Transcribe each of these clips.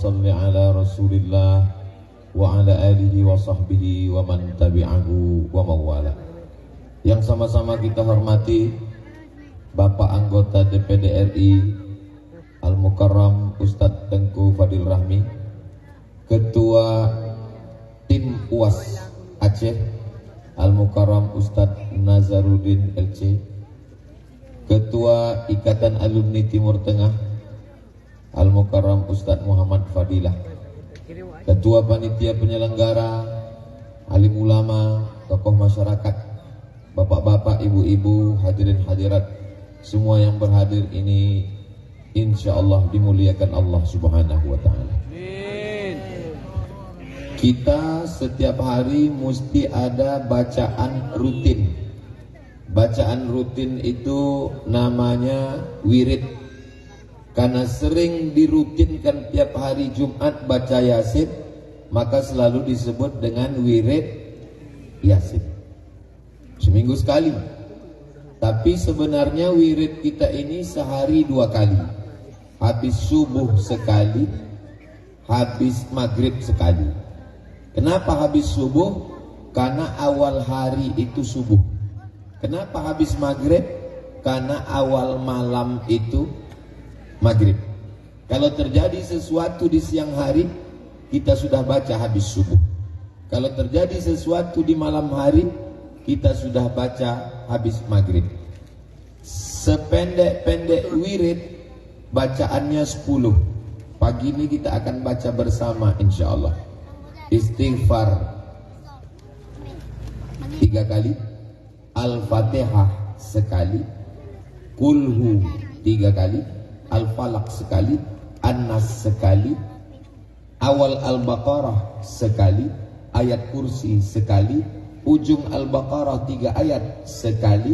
salli ala Rasulillah wa ala alihi wa sahbihi wa man tabi'ahu wa mawala. Yang sama-sama kita hormati Bapak anggota DPD RI Al-Mukarram Ustadz Tengku Fadil Rahmi, Ketua Tim UAS Aceh Al-Mukarram Ustadz Nazaruddin LC, Ketua Ikatan Alumni Timur Tengah Al-Mukarram Ustadz Muhammad Fadilah, Ketua Panitia Penyelenggara, alim ulama, tokoh masyarakat, bapak-bapak, ibu-ibu, hadirin hadirat, semua yang berhadir ini insya Allah dimuliakan Allah Subhanahu wa ta'ala. Kita setiap hari mesti ada bacaan rutin. Bacaan rutin itu namanya wirid. Karena sering dirutinkan tiap hari Jumat baca Yasin, maka selalu disebut dengan wirid Yasin. Seminggu sekali. Tapi sebenarnya wirid kita ini sehari 2 kali. Habis subuh sekali, habis maghrib sekali. Kenapa habis subuh? Karena awal hari itu subuh. Kenapa habis maghrib? Karena awal malam itu maghrib. Kalau terjadi sesuatu di siang hari, kita sudah baca habis subuh. Kalau terjadi sesuatu di malam hari, kita sudah baca habis maghrib. Sependek-pendek wirid, bacaannya 10. Pagi ini kita akan baca bersama insya Allah. Istighfar 3 kali, Al-Fatihah sekali, Kulhu 3 kali, Al-Falaq sekali, An-Nas sekali, awal Al-Baqarah sekali, ayat kursi sekali, ujung Al-Baqarah 3 ayat sekali,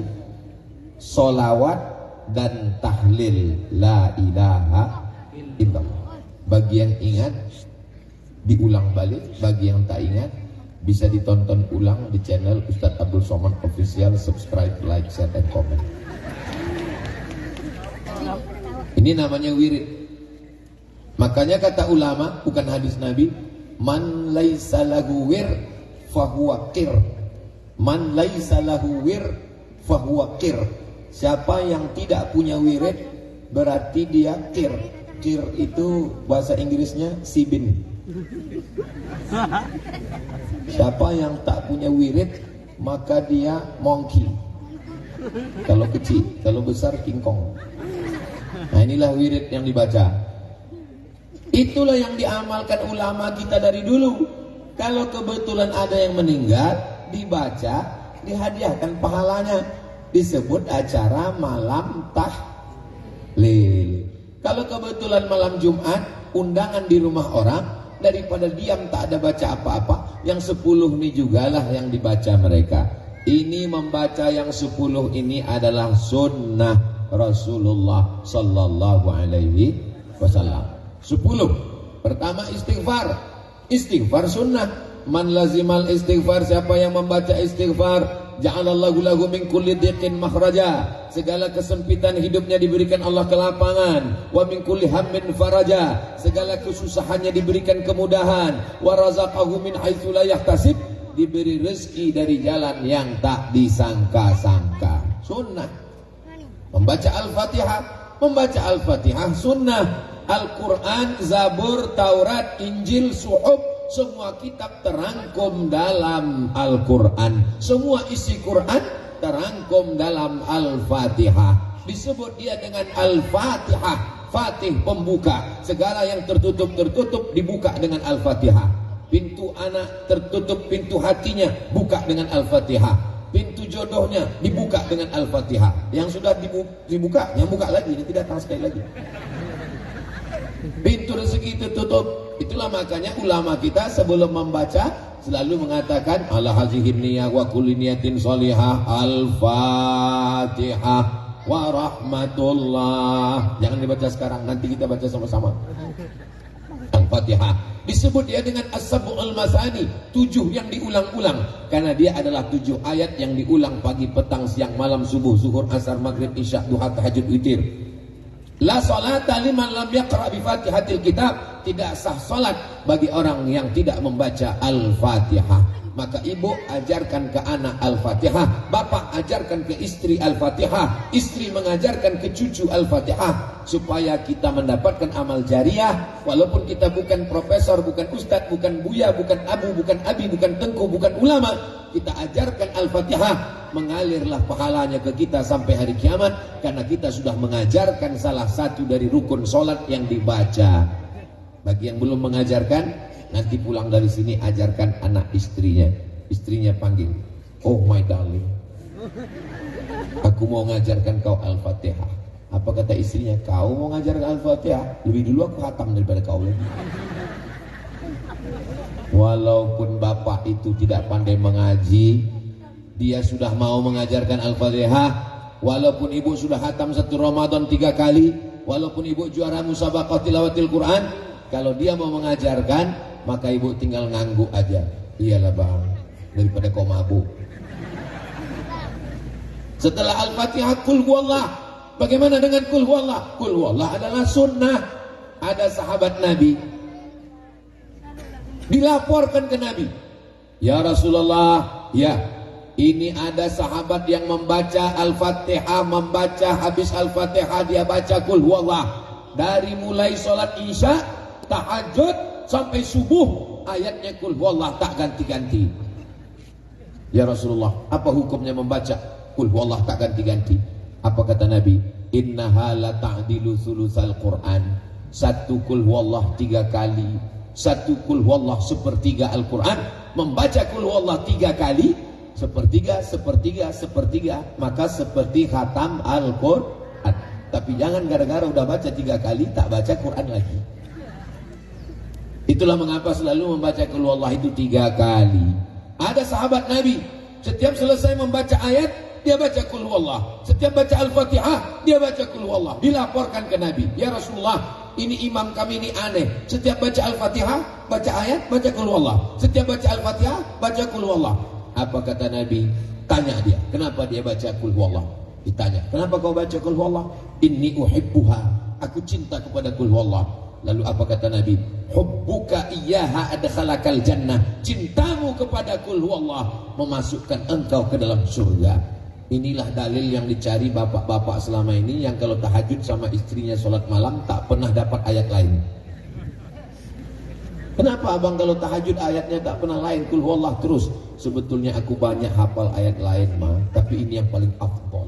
solawat dan tahlil la ilaha illallah. Bagi yang ingat diulang balik, bagi yang tak ingat bisa ditonton ulang di channel Ustadz Abdul Somad Official. Subscribe, like, share, dan komen. Ini namanya wirid. Makanya kata ulama, bukan hadis Nabi, man laisa lahu wir fahuwa qir. Man laisa lahu wir fahuwa qir. Siapa yang tidak punya wirid berarti dia qir. Qir itu bahasa Inggrisnya sibin. Siapa yang tak punya wirid maka dia monkey. Kalau kecil, kalau besar King Kong. Nah, inilah wirid yang dibaca. Itulah yang diamalkan ulama kita dari dulu. Kalau kebetulan ada yang meninggal, dibaca, dihadiahkan pahalanya. Disebut acara malam tahlil. Kalau kebetulan malam Jumat, undangan di rumah orang, daripada diam tak ada baca apa-apa, yang 10 ini jugalah yang dibaca mereka. Ini membaca yang 10 ini adalah sunnah Rasulullah sallallahu alaihi wasallam. 10. Pertama istighfar. Istighfar sunnah. Man lazimal istighfar, siapa yang membaca istighfar, ja'alallahu lahu min kulli dhiqin makhraja. Segala kesempitan hidupnya diberikan Allah kelapangan. Wa min kulli hammin faraja. Segala kesusahannya diberikan kemudahan. Wa razaqahu min haitsu la yahtasib. Diberi rezeki dari jalan yang tak disangka-sangka. Sunnah. Membaca Al-Fatihah, membaca Al-Fatihah sunnah. Al-Quran, Zabur, Taurat, Injil, Suhuf, semua kitab terangkum dalam Al-Quran. Semua isi Quran terangkum dalam Al-Fatihah. Disebut dia dengan Al-Fatihah. Fatih pembuka. Segala yang tertutup dibuka dengan Al-Fatihah. Pintu anak tertutup, pintu hatinya buka dengan Al-Fatihah. Pintu jodohnya dibuka dengan Al-Fatihah. Yang sudah dibuka, yang buka lagi, ini tidak datang sekali lagi. Pintu rezeki tertutup. Itulah makanya ulama kita sebelum membaca selalu mengatakan ala hazihin niyah wa kulli niyatin sholihah Al-Fatihah wa rahmatullah. Jangan dibaca sekarang, nanti kita baca sama-sama. Al-Fatihah. Disebut dia dengan As-Sab'ul Masani, 7 yang diulang-ulang, karena dia adalah 7 ayat yang diulang pagi, petang, siang, malam, subuh, zuhur, asar, maghrib, isya, duha, tahajud, witir. La salata liman lam yaqra bi Fatihatil kitab. tidak sah salat bagi orang yang tidak membaca Al-Fatihah. Maka ibu ajarkan ke anak Al-Fatihah, bapak ajarkan ke istri Al-Fatihah, istri mengajarkan ke cucu Al-Fatihah, supaya kita mendapatkan amal jariah. Walaupun kita bukan profesor, bukan ustadz, bukan buya, bukan abu, bukan abi, bukan tengku, bukan ulama, kita ajarkan Al-Fatihah, mengalirlah pahalanya ke kita sampai hari kiamat, karena kita sudah mengajarkan salah satu dari rukun sholat yang dibaca. Bagi yang belum mengajarkan, nanti pulang dari sini ajarkan anak istrinya. Istrinya panggil, "Oh my darling, aku mau ngajarkan kau Al-Fatihah." Apa kata istrinya? "Kau mau ngajarkan Al-Fatihah? Lebih dulu aku khatam daripada kau lagi." Walaupun bapak itu tidak pandai mengaji, dia sudah mau mengajarkan Al-Fatihah. Walaupun ibu sudah khatam 1 Ramadan 3 kali, walaupun ibu juara musabaqah tilawatil Quran, kalau dia mau mengajarkan, maka ibu tinggal ngangguk aja. Iyalah bang, daripada kau mabuk. Setelah Al-Fatihah, Qul huwallah. Bagaimana dengan Qul huwallah? Qul huwallah adalah sunnah. Ada sahabat Nabi dilaporkan ke Nabi, "Ya Rasulullah, ya, ini ada sahabat yang membaca Al-Fatihah, membaca habis Al-Fatihah dia baca Qul huwallah. Dari mulai sholat isya, tahajud, sampai subuh ayatnya Qul huwallah tak ganti-ganti. Ya Rasulullah, apa hukumnya membaca Qul huwallah tak ganti-ganti?" Apa kata Nabi? "Innaha la ta'dilu sulusal Quran." 1 Qul huwallah 3 kali, 1 Qul huwallah sepertiga Al-Quran. Membaca Qul huwallah 3 kali, sepertiga, maka seperti khatam Al-Quran. Tapi jangan gara-gara udah baca 3 kali tak baca Quran lagi. Itulah mengapa selalu membaca Qul huwallah itu 3 kali. Ada sahabat Nabi, setiap selesai membaca ayat, dia baca Qul huwallah. Setiap baca Al-Fatihah, dia baca Qul huwallah. Dilaporkan ke Nabi, "Ya Rasulullah, ini imam kami ini aneh. Setiap baca Al-Fatihah, baca ayat, baca Qul huwallah. Setiap baca Al-Fatihah, baca Qul huwallah." Apa kata Nabi? Tanya dia, kenapa dia baca Qul huwallah? Ditanya, "Kenapa kau baca Qul huwallah?" "Inni uhibbuha." Aku cinta kepada Qul huwallah. Lalu apa kata Nabi? "Hubbuka iyyaha adkhalakal jannah." Cintamu kepada Qul huwallah memasukkan engkau ke dalam surga. Inilah dalil yang dicari bapak-bapak selama ini, yang kalau tahajud sama istrinya sholat malam tak pernah dapat ayat lain. Kenapa abang kalau tahajud ayatnya tak pernah lain, Qul huwallah terus? Sebetulnya aku banyak hafal ayat lain mah, tapi ini yang paling afdol.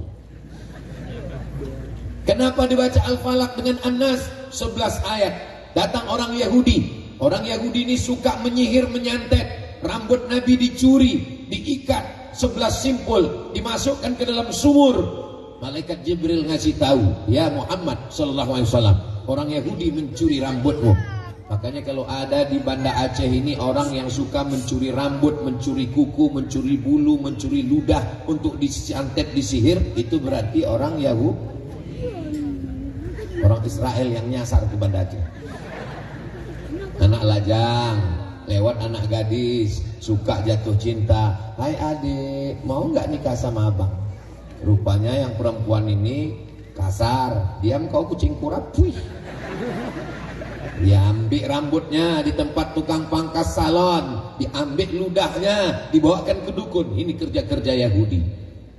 Kenapa dibaca Al-Falaq dengan An-Nas 11 ayat? Datang orang Yahudi. Orang Yahudi ini suka menyihir, menyantet. Rambut Nabi dicuri, diikat 11 simpul, dimasukkan ke dalam sumur. Malaikat Jibril ngasih tahu, "Ya Muhammad sallallahu alaihi wasallam, orang Yahudi mencuri rambutmu." Makanya kalau ada di Banda Aceh ini orang yang suka mencuri rambut, mencuri kuku, mencuri bulu, mencuri ludah untuk disantet, disihir, itu berarti orang Yahudi, orang Israel yang nyasar ke Banda Aceh. Anak lajang, lewat anak gadis, suka jatuh cinta. "Hai adik, mau nggak nikah sama abang?" Rupanya yang perempuan ini kasar. "Diam kau kucing kurap." Wih. Diambil rambutnya di tempat tukang pangkas salon, diambil ludahnya, dibawakan ke dukun. Ini kerja-kerja Yahudi.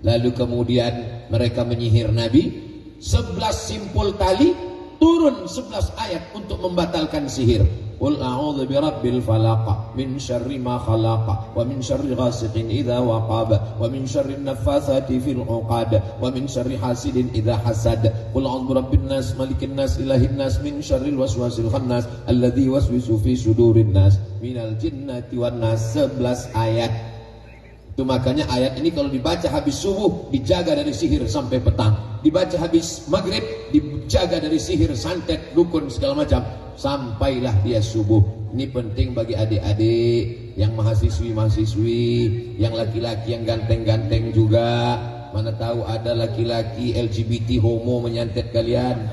Lalu kemudian mereka menyihir Nabi. 11 simpul tali, turun 11 ayat untuk membatalkan sihir. Qul a'udzu birabbil falaq min syarri ma khalaq wa min syarri ghasiqin idza waqab wa min syarri naffatsati fil 'uqad wa min syarri hasidin idza hasad. Qul a'udzu birabbin nas malikin nas ilahin nas min syarril waswasil khannas alladzi waswisu fi sudurin nas minal jinnati wan nas. 11 ayat. Itu makanya ayat ini kalau dibaca habis subuh dijaga dari sihir sampai petang. Dibaca habis maghrib dijaga dari sihir, santet, dukun segala macam sampailah dia subuh. Ini penting bagi adik-adik yang mahasiswi-mahasiswi, yang laki-laki yang ganteng-ganteng juga. Mana tahu ada laki-laki LGBT homo menyantet kalian.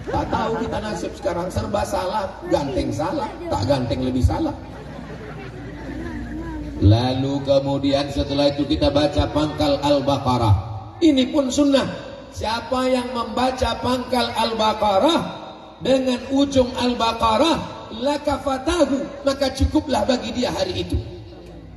Tak tahu kita nasib sekarang serba salah, ganteng salah, tak ganteng lebih salah. Lalu kemudian setelah itu kita baca pangkal Al-Baqarah. Ini pun sunnah. Siapa yang membaca pangkal Al-Baqarah, dengan ujung Al-Baqarah, lakafatahu, maka cukuplah bagi dia hari itu.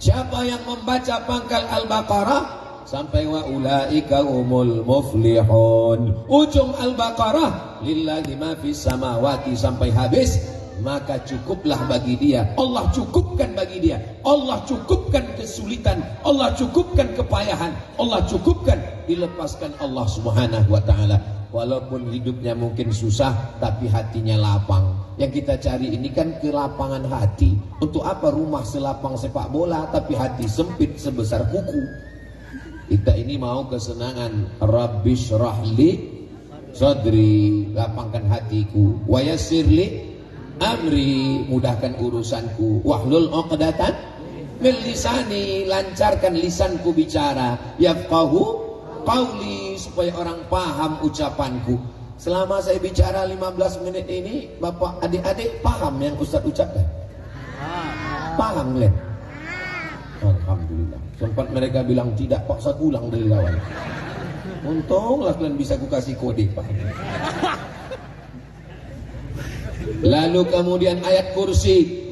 Siapa yang membaca pangkal Al-Baqarah sampai wa ulaika humul muflihun, ujung Al-Baqarah lillahi ma fis samawati sampai habis, maka cukuplah bagi dia. Allah cukupkan bagi dia. Allah cukupkan kesulitan, Allah cukupkan kepayahan, Allah cukupkan, dilepaskan Allah Subhanahu wa taala. Walaupun hidupnya mungkin susah, tapi hatinya lapang. Yang kita cari ini kan kelapangan hati. Untuk apa rumah selapang sepak bola tapi hati sempit sebesar kuku? Kita ini mau kesenangan. Rabbi syrahli sadri, lapangkan hatiku. Wa yassirli amri, mudahkan urusanku. Wahlul 'uqdatan min lisani, lancarkan lisanku bicara. Yafqahu qauli, supaya orang paham ucapanku. Selama saya bicara 15 menit ini, bapak adik-adik paham yang Ustaz ucapkan? Paham, Glenn? Alhamdulillah. Sempat mereka bilang tidak, Pak, saya pulang dari lawan. Untunglah kalian bisa ku kasih kode, Pak. Lalu kemudian ayat kursi,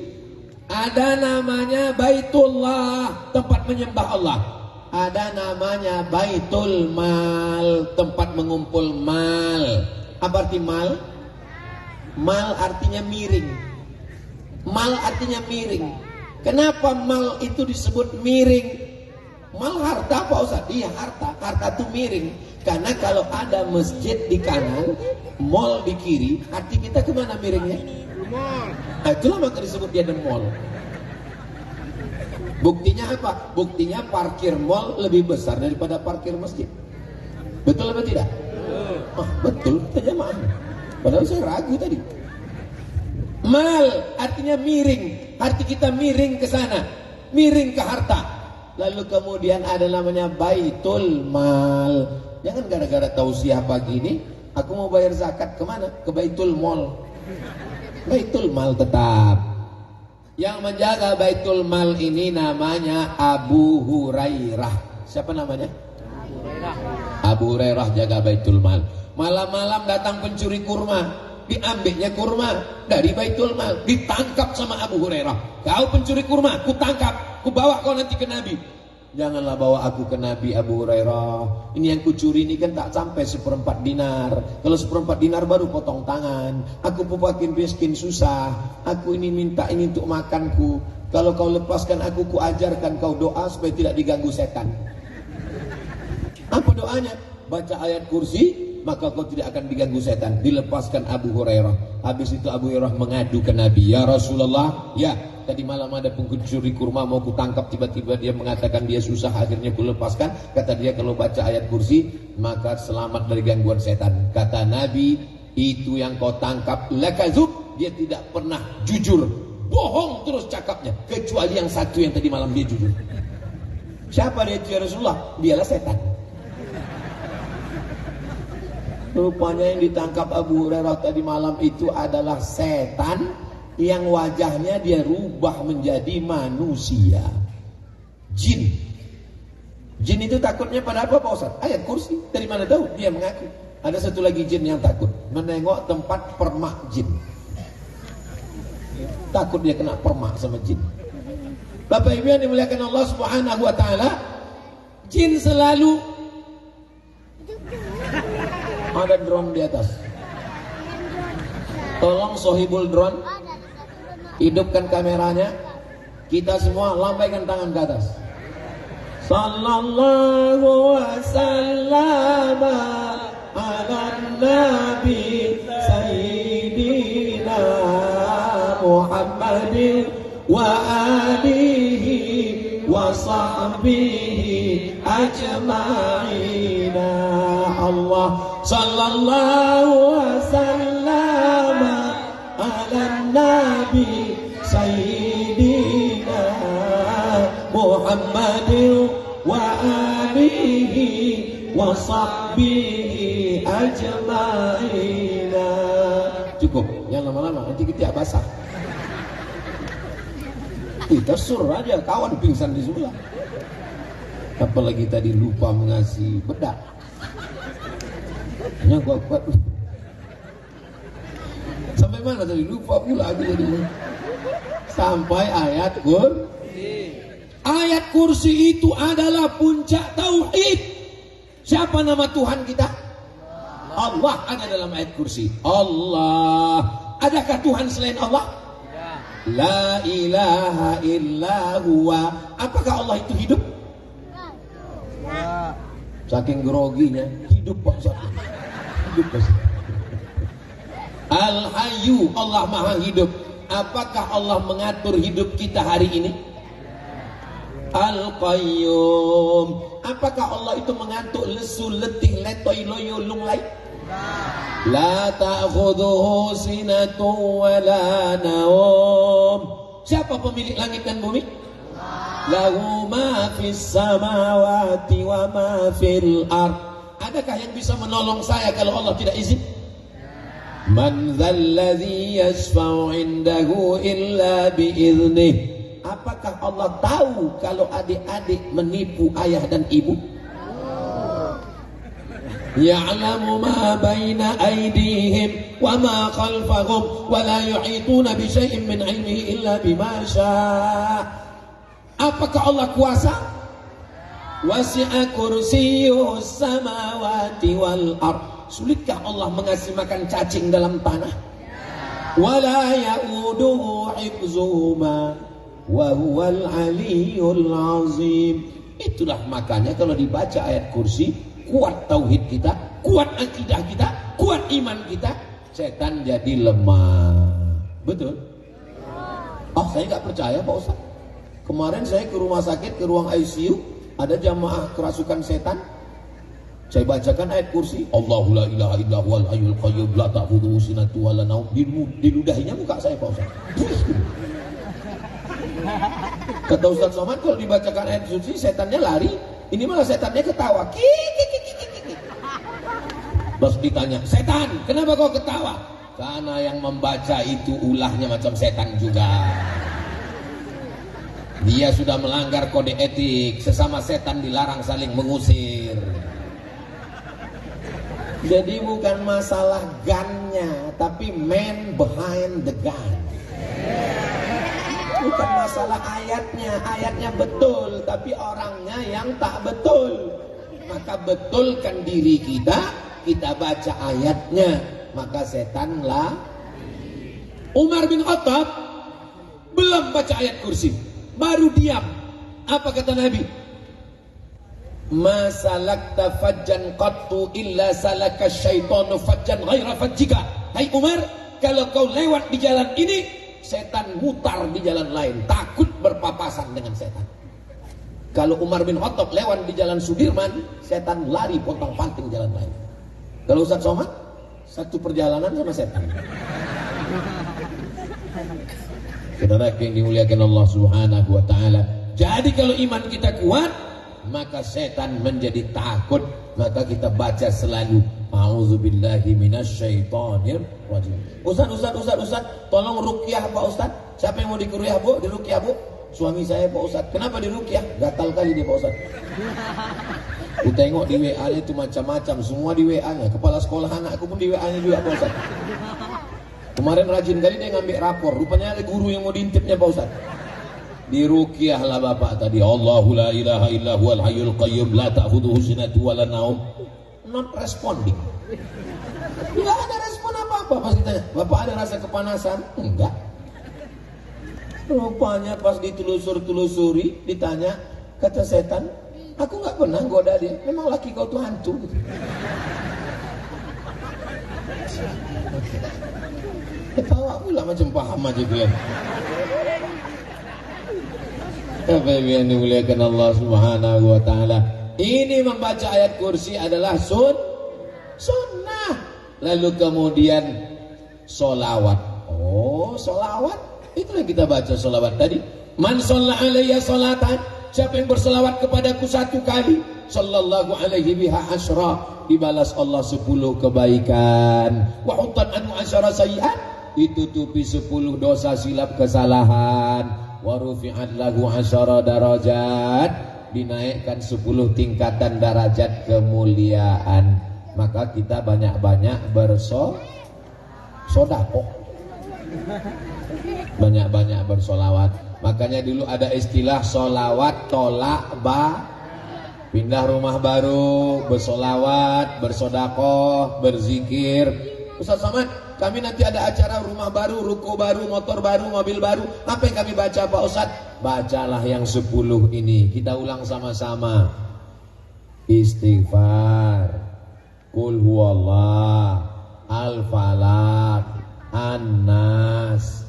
ada namanya Baitullah, tempat menyembah Allah. Ada namanya Baitul Mal, tempat mengumpul mal. Apa arti mal? Mal artinya miring. Mal artinya miring. Kenapa mal itu disebut miring? Mal harta Pak Ustaz? Iya harta. Harta itu miring. Karena kalau ada masjid di kanan, mall di kiri, hati kita kemana miringnya? Nah, itulah maka disebut dia the mall. Buktinya apa? Buktinya parkir mall lebih besar daripada parkir masjid. Betul atau tidak? Betul, kita jamaah. Padahal saya ragu tadi. Mal artinya miring. Hati kita miring ke sana, miring ke harta. Lalu kemudian ada namanya Baitul Mal. Jangan gara-gara tausiah pagi ini, aku mau bayar zakat kemana? Ke Baitul Mal. Baitul Mal tetap. Yang menjaga Baitul Mal ini namanya Abu Hurairah. Siapa namanya? Abu Hurairah jaga Baitul Mal. Malam-malam datang pencuri kurma, diambilnya kurma dari Baitul Mal, ditangkap sama Abu Hurairah. Kau pencuri kurma, ku tangkap, ku bawa kau nanti ke Nabi. Janganlah bawa aku ke Nabi Abu Hurairah. Ini yang kucuri ini kan tak sampai 1/4 dinar. Kalau 1/4 dinar baru potong tangan. Aku pupakin miskin susah. Aku ini minta ini untuk makanku. Kalau kau lepaskan aku, ku ajarkan kau doa supaya tidak diganggu setan. Apa doanya? Baca ayat kursi, maka kau tidak akan diganggu setan. Dilepaskan Abu Hurairah. Habis itu Abu Hurairah mengadu ke Nabi, ya Rasulullah, ya tadi malam ada pencuri kurma mau kutangkap, tiba-tiba dia mengatakan dia susah, akhirnya ku lepaskan. Kata dia kalau baca ayat kursi maka selamat dari gangguan setan. Kata Nabi, itu yang kau tangkap lakazub, dia tidak pernah jujur, bohong terus cakapnya, kecuali yang satu yang tadi malam dia jujur. Siapa dia itu ya Rasulullah? Dialah setan. Rupanya yang ditangkap Abu Hurairah tadi malam itu adalah setan yang wajahnya dia rubah menjadi manusia. Jin. Jin itu takutnya pada apa Pak Ustaz? Ayat kursi. Dari mana tahu? Dia mengaku. Ada satu lagi jin yang takut, menengok tempat permak jin. Takut dia kena permak sama jin. Bapak Ibu yang dimuliakan Allah Subhanahu wa taala, jin selalu ada drone di atas. Tolong sohibul drone, hidupkan kameranya. Kita semua lambaikan tangan ke atas. Sallallahu wasallam ala nabi sayyidina Muhammadin wa alihi wa sahbihi ajma'ina. Allah sallallahu wasallam ala nabi sayyidina Muhammadin wa alihi wa sahbihi ajma'ina. Cukup, yang lama-lama nanti kita basah. Kita suruh aja kawan pingsan di sebelah. Apalagi tadi lupa mengasih bedak. Yang kuat-kuat. sampai mana tadi? Lupa pula aku jadi. Sampai ayat kursi. Ayat kursi itu adalah puncak tauhid. Siapa nama Tuhan kita? Allah ada dalam ayat kursi. Allah. Adakah Tuhan selain Allah? La ilaha illa huwa. Apakah Allah itu hidup? Saking groginya, hidup Pak Ustaz. Hidup Pak Ustaz. Al-Hayyu, Allah Maha Hidup. Apakah Allah mengatur hidup kita hari ini? Al-Qayyum. Apakah Allah itu mengantuk lesu, letih, letoi, loyo, lunglai? La ta'khudhuhu sinatun wa la naum. Siapa pemilik langit dan bumi? Lahu ma fis samawati wa ma fil ard. Adakah yang bisa menolong saya kalau Allah tidak izin? Man dzalladzi yashfa'u 'indahu illa bi'idnih. Apakah Allah tahu kalau adik-adik menipu ayah dan ibu? Ya'lamu ma baina aydihim wa ma khalfahum wa la yuhituna bi syai'in min 'ilmihi illa bima syaa'. Apakah Allah kuasa? Wasi'a kursiyyus samawati wal ard. Sulitkah Allah mengasih makan cacing dalam tanah? Wala ya'uduhu hifzuhuma wa huwal aliyyul azim. Itulah makanya kalau dibaca ayat kursi, kuat tauhid kita, kuat akidah kita, kuat iman kita, setan jadi lemah. Betul? Oh, saya nggak percaya Pak Ustaz. Kemarin saya ke rumah sakit, ke ruang ICU, ada jamaah kerasukan setan. Saya bacakan ayat kursi, Allahu la ilaha illa huwal hayyul qayyum la ta'khudhuhu sinatun wa la naum. Diludahinya muka saya Pak Ustaz. Kata Ustaz Somad, kalau dibacakan ayat kursi setannya lari, ini malah setannya ketawa. Terus ditanya, setan, kenapa kau ketawa? Karena yang membaca itu ulahnya macam setan juga. Dia sudah melanggar kode etik, sesama setan dilarang saling mengusir. Jadi bukan masalah gunnya, tapi man behind the gun. Bukan masalah ayatnya, ayatnya betul, tapi orangnya yang tak betul. Maka betulkan diri kita, kita baca ayatnya, maka setanlah. Umar bin Khattab belum baca ayat kursi, baru diam. Apa kata Nabi? Ma salakta fajjan qattu illa salaka syaitanu fajjan ghaira fajjika. Hai Umar, kalau kau lewat di jalan ini, setan mutar di jalan lain, takut berpapasan dengan setan. Kalau Umar bin Khattab lewat di jalan Sudirman, setan lari pontang-panting jalan lain. Kalau Ustaz Somad, satu perjalanan sama setan. Saudara yang dimuliakan Allah Subhanahu wa taala. Jadi kalau iman kita kuat, maka setan menjadi takut. Maka kita baca selalu a'udzubillahi minasyaitonir rajim. Ustaz, tolong ruqyah Pak Ustaz. Siapa yang mau dikuryah Bu? Diruqyah Bu? Suami saya Pak Ustaz. Kenapa diruqyah? Gatal kali dia Pak Ustaz. Ku tengok di WA-nya itu macam-macam, semua di WA-nya. Kepala sekolah anakku pun di WA-nya juga Pak Ustaz. Kemarin rajin kali dia ngambil rapor, rupanya ada guru yang mau diintipnya Pak Ustaz. Diruqyahlah bapak tadi, Allahu la ilaha illa huwal hayyul qayyum la ta'khudhuhu sinatun wa la naum. Not responding. Enggak ada respon apa-apa. Pas ditanya, Bapak ada rasa kepanasan? Enggak. Rupanya pas ditelusuri, ditanya, kata setan, aku enggak pernah goda dia. Memang laki kau tuh hantu. Ketawa pula macam paham aja gue. Apa yang dimuliakan Allah Subhanahu wa taala. Ini membaca ayat kursi adalah sunnah. Lalu kemudian solawat. Oh, solawat. Itulah kita baca solawat tadi. Man shalla alayya salatan. Siapa yang bersolawat kepadaku satu kali, sallallahu alaihi biha asyra, dibalas Allah 10 kebaikan. Wa hutat anhu asyara sayyi'at, ditutupi 10 dosa silap kesalahan. Wa rufi'at lahu asyara darajat, dinaikkan 10 tingkatan derajat kemuliaan. Maka kita banyak-banyak bersedekah. Banyak-banyak bersolawat. Makanya dulu ada istilah solawat tolak pindah rumah baru, bersolawat, bersodakoh, berzikir. Ustaz Somad, kami nanti ada acara rumah baru, ruko baru, motor baru, mobil baru. Apa yang kami baca Pak Ustaz? Bacalah yang 10 ini. Kita ulang sama-sama. Istighfar, Qul huwallah, Al-Falaq, An-Nas.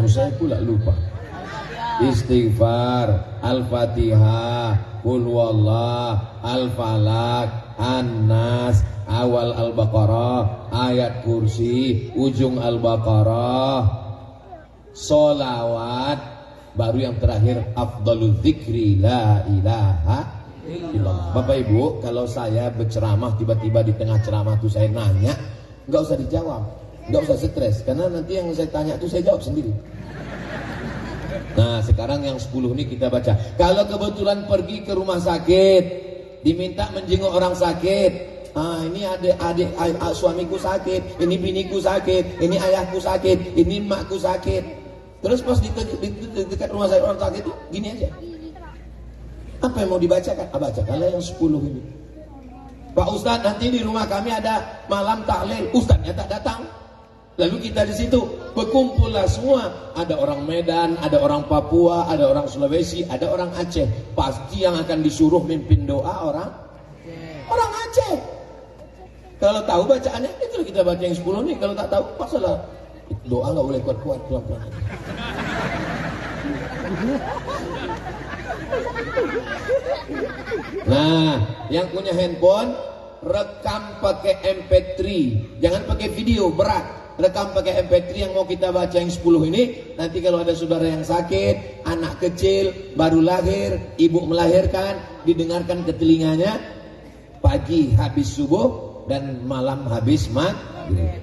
Saya pula lupa. Istighfar, Al-Fatihah, Qul huwallah, Al-Falaq, An-Nas, awal Al-Baqarah, ayat kursi, ujung Al-Baqarah, solawat, baru yang terakhir afdalul dzikri la ilaha illallah. Bapak Ibu, kalau saya berceramah tiba-tiba di tengah ceramah itu saya nanya, nggak usah dijawab, nggak usah stres, karena nanti yang saya tanya itu saya jawab sendiri. Nah, sekarang yang 10 ini kita baca. Kalau kebetulan pergi ke rumah sakit, diminta menjenguk orang sakit. Ini adik suamiku sakit, ini biniku sakit, ini ayahku sakit, ini emakku sakit. Terus pas di dekat rumah sakit orang sakit itu gini aja. Apa yang mau dibacakan? Bacakanlah yang 10 ini. Pak Ustadz, nanti di rumah kami ada malam tahlil. Ustadznya tak datang. Lalu kita di situ berkumpullah semua. Ada orang Medan, ada orang Papua, ada orang Sulawesi, ada orang Aceh. Pasti yang akan disuruh mimpin doa orang Aceh. Kalau tahu bacaannya, itu kita baca yang 10 nih. Kalau tak tahu, masalah doa nggak boleh kuat-kuat, pelan-pelan. Nah, yang punya handphone rekam pakai MP3, jangan pakai video berat. Rekam pakai MP3 yang mau kita baca yang 10 ini. Nanti kalau ada saudara yang sakit, anak kecil, baru lahir, ibu melahirkan, didengarkan ke telinganya pagi habis subuh dan malam habis maghrib.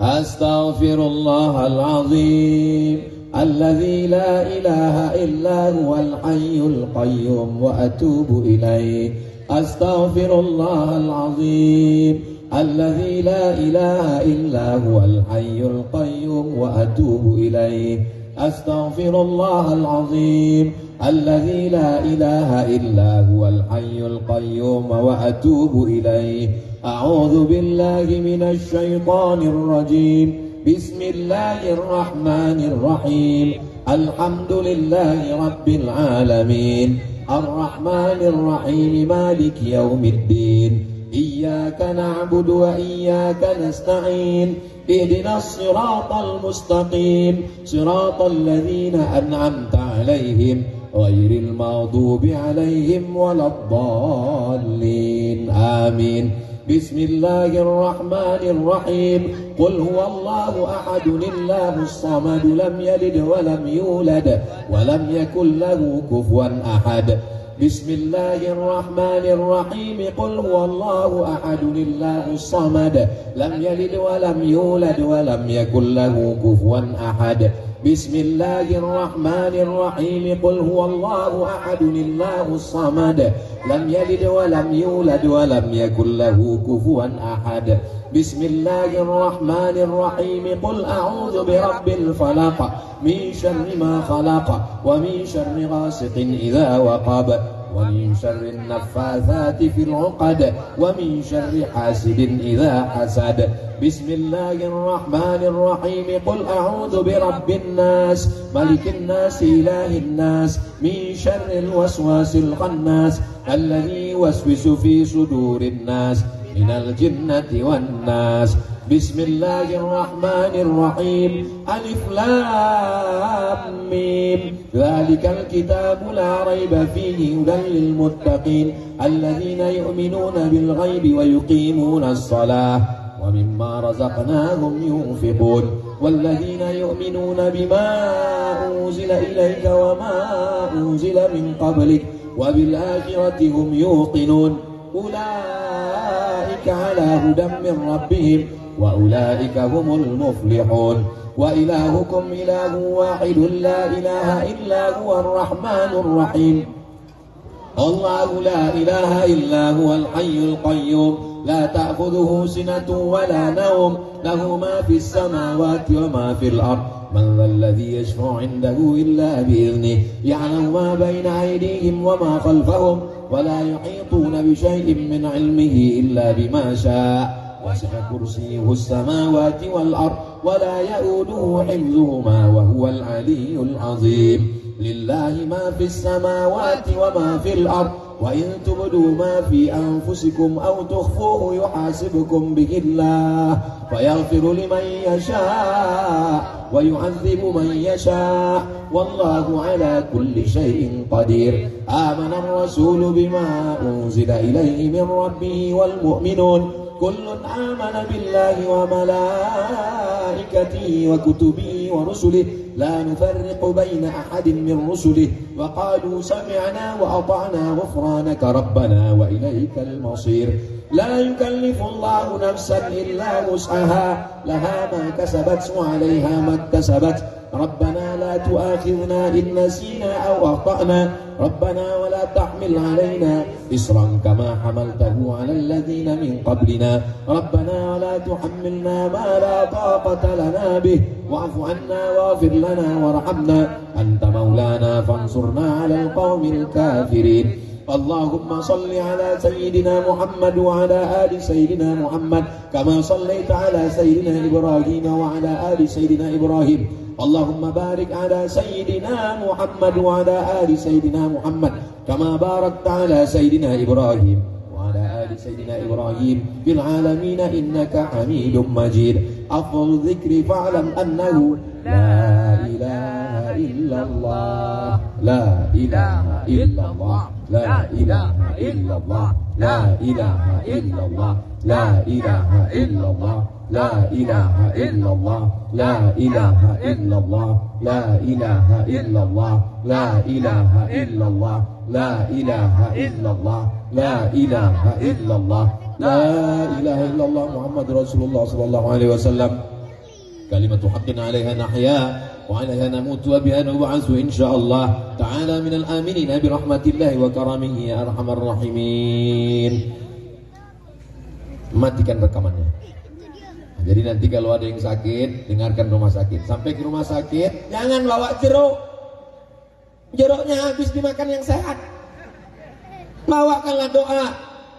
Astaghfirullahaladzim alladzi la ilaha illa huwal hayyul qayyum wa atubu ilaih. Astaghfirullahaladzim الذي لا إله إلا هو الحي القيوم وأتوب إليه أستغفر الله العظيم الذي لا إله إلا هو الحي القيوم وأتوب إليه أعوذ بالله من الشيطان الرجيم بسم الله الرحمن الرحيم الحمد لله رب العالمين الرحمن الرحيم مالك يوم الدين إياك نعبد وإياك نستعين اهدنا الصراط المستقيم صراط الذين أنعمت عليهم غير المغضوب عليهم ولا الضالين آمين بسم الله الرحمن الرحيم قل هو الله أحد الله الصمد لم يلد ولم يولد ولم يكن له كفوا أحد بسم الله الرحمن الرحيم قل هو الله أحد الله الصمد لم يلد ولم يولد ولم يكن له كفوا أحد بسم الله الرحمن الرحيم قل هو الله أحد الله الصمد لم يلد ولم يولد ولم يكن له كفوا أحد بسم الله الرحمن الرحيم قل أعوذ برب الفلق من شر ما خلق ومن شر غاسق إذا وقب ومن شر النفاثات في العقد ومن شر حاسد إذا حسد بسم الله الرحمن الرحيم قل أعوذ برب الناس ملك الناس إله الناس من شر الوسواس الخناس الذي يوسوس في صدور الناس من الجنة والناس بسم الله الرحمن الرحيم ألف لام ميم ذلك الكتاب لا ريب فيه هدى للمتقين الذين يؤمنون بالغيب ويقيمون الصلاة ومما رزقناهم ينفقون والذين يؤمنون بما أنزل إليك وما أنزل من قبلك وبالآخرة هم يوقنون أولئك على هدى من ربهم وأولئك هم المفلحون وإلهكم إله واحد لا إله إلا هو الرحمن الرحيم الله لا إله إلا هو الحي القيوم لا تأخذه سنة ولا نوم له ما في السماوات وما في الأرض من ذا الذي يشفع عنده إلا بإذنه يعلم ما بين أيديهم وما خلفهم ولا يحيطون بشيء من علمه إلا بما شاء وسع كرسيه السماوات والأرض ولا يؤوده حفظهما وهو العلي العظيم لله ما في السماوات وما في الأرض وإن تبدوا ما في أنفسكم أو تخفوه يحاسبكم به الله فيغفر لمن يشاء ويعذب من يشاء والله على كل شيء قدير آمن الرسول بما أنزل إليه من ربه والمؤمنون كل آمن بالله وملائكته وكتبه ورسله لا نفرق بين أحد من رسله وقالوا سمعنا وأطعنا غفرانك ربنا وإليك المصير لا يكلف الله نفسا إلا وسعها لها ما كسبت وعليها ما اكتسبت ربنا لا تؤاخذنا إن نسينا أو أخطأنا ربنا ولا تحمل علينا إصرا كما حملته على الذين من قبلنا ربنا ولا تحملنا ما لا طاقة لنا به واعف عنا واغفر لنا وارحمنا أنت مولانا فانصرنا على القوم الكافرين اللهم صل على سيدنا محمد وعلى آل سيدنا محمد كما صليت على سيدنا إبراهيم وعلى آل سيدنا إبراهيم اللهم بارك على سيدنا محمد وعلى آل سيدنا محمد كما باركت على سيدنا إبراهيم وعلى آل سيدنا إبراهيم في العالمين إنك حميد مجيد أفضل الذكر فاعلم أنه لا إله إلا الله لا إله إلا الله لا إله إلا الله لا إله إلا الله لا إله إلا الله لا إله إلا الله لا إله إلا الله لا إله إلا الله لا إله إلا الله لا إله إلا الله لا إله إلا الله لا إله إلا الله محمد رسول الله صلى الله عليه وسلم كلمة حق عليها نحيا وعليها نموت وبها نبعث إن شاء الله تعالى من الآمنين برحمة الله وكرمه يا أرحم الراحمين. Matikan rekamannya. Jadi nanti kalau ada yang sakit, dengarkan rumah sakit. Sampai ke rumah sakit, jangan bawa jeruk. Jeruknya habis dimakan yang sehat. Bawakanlah doa.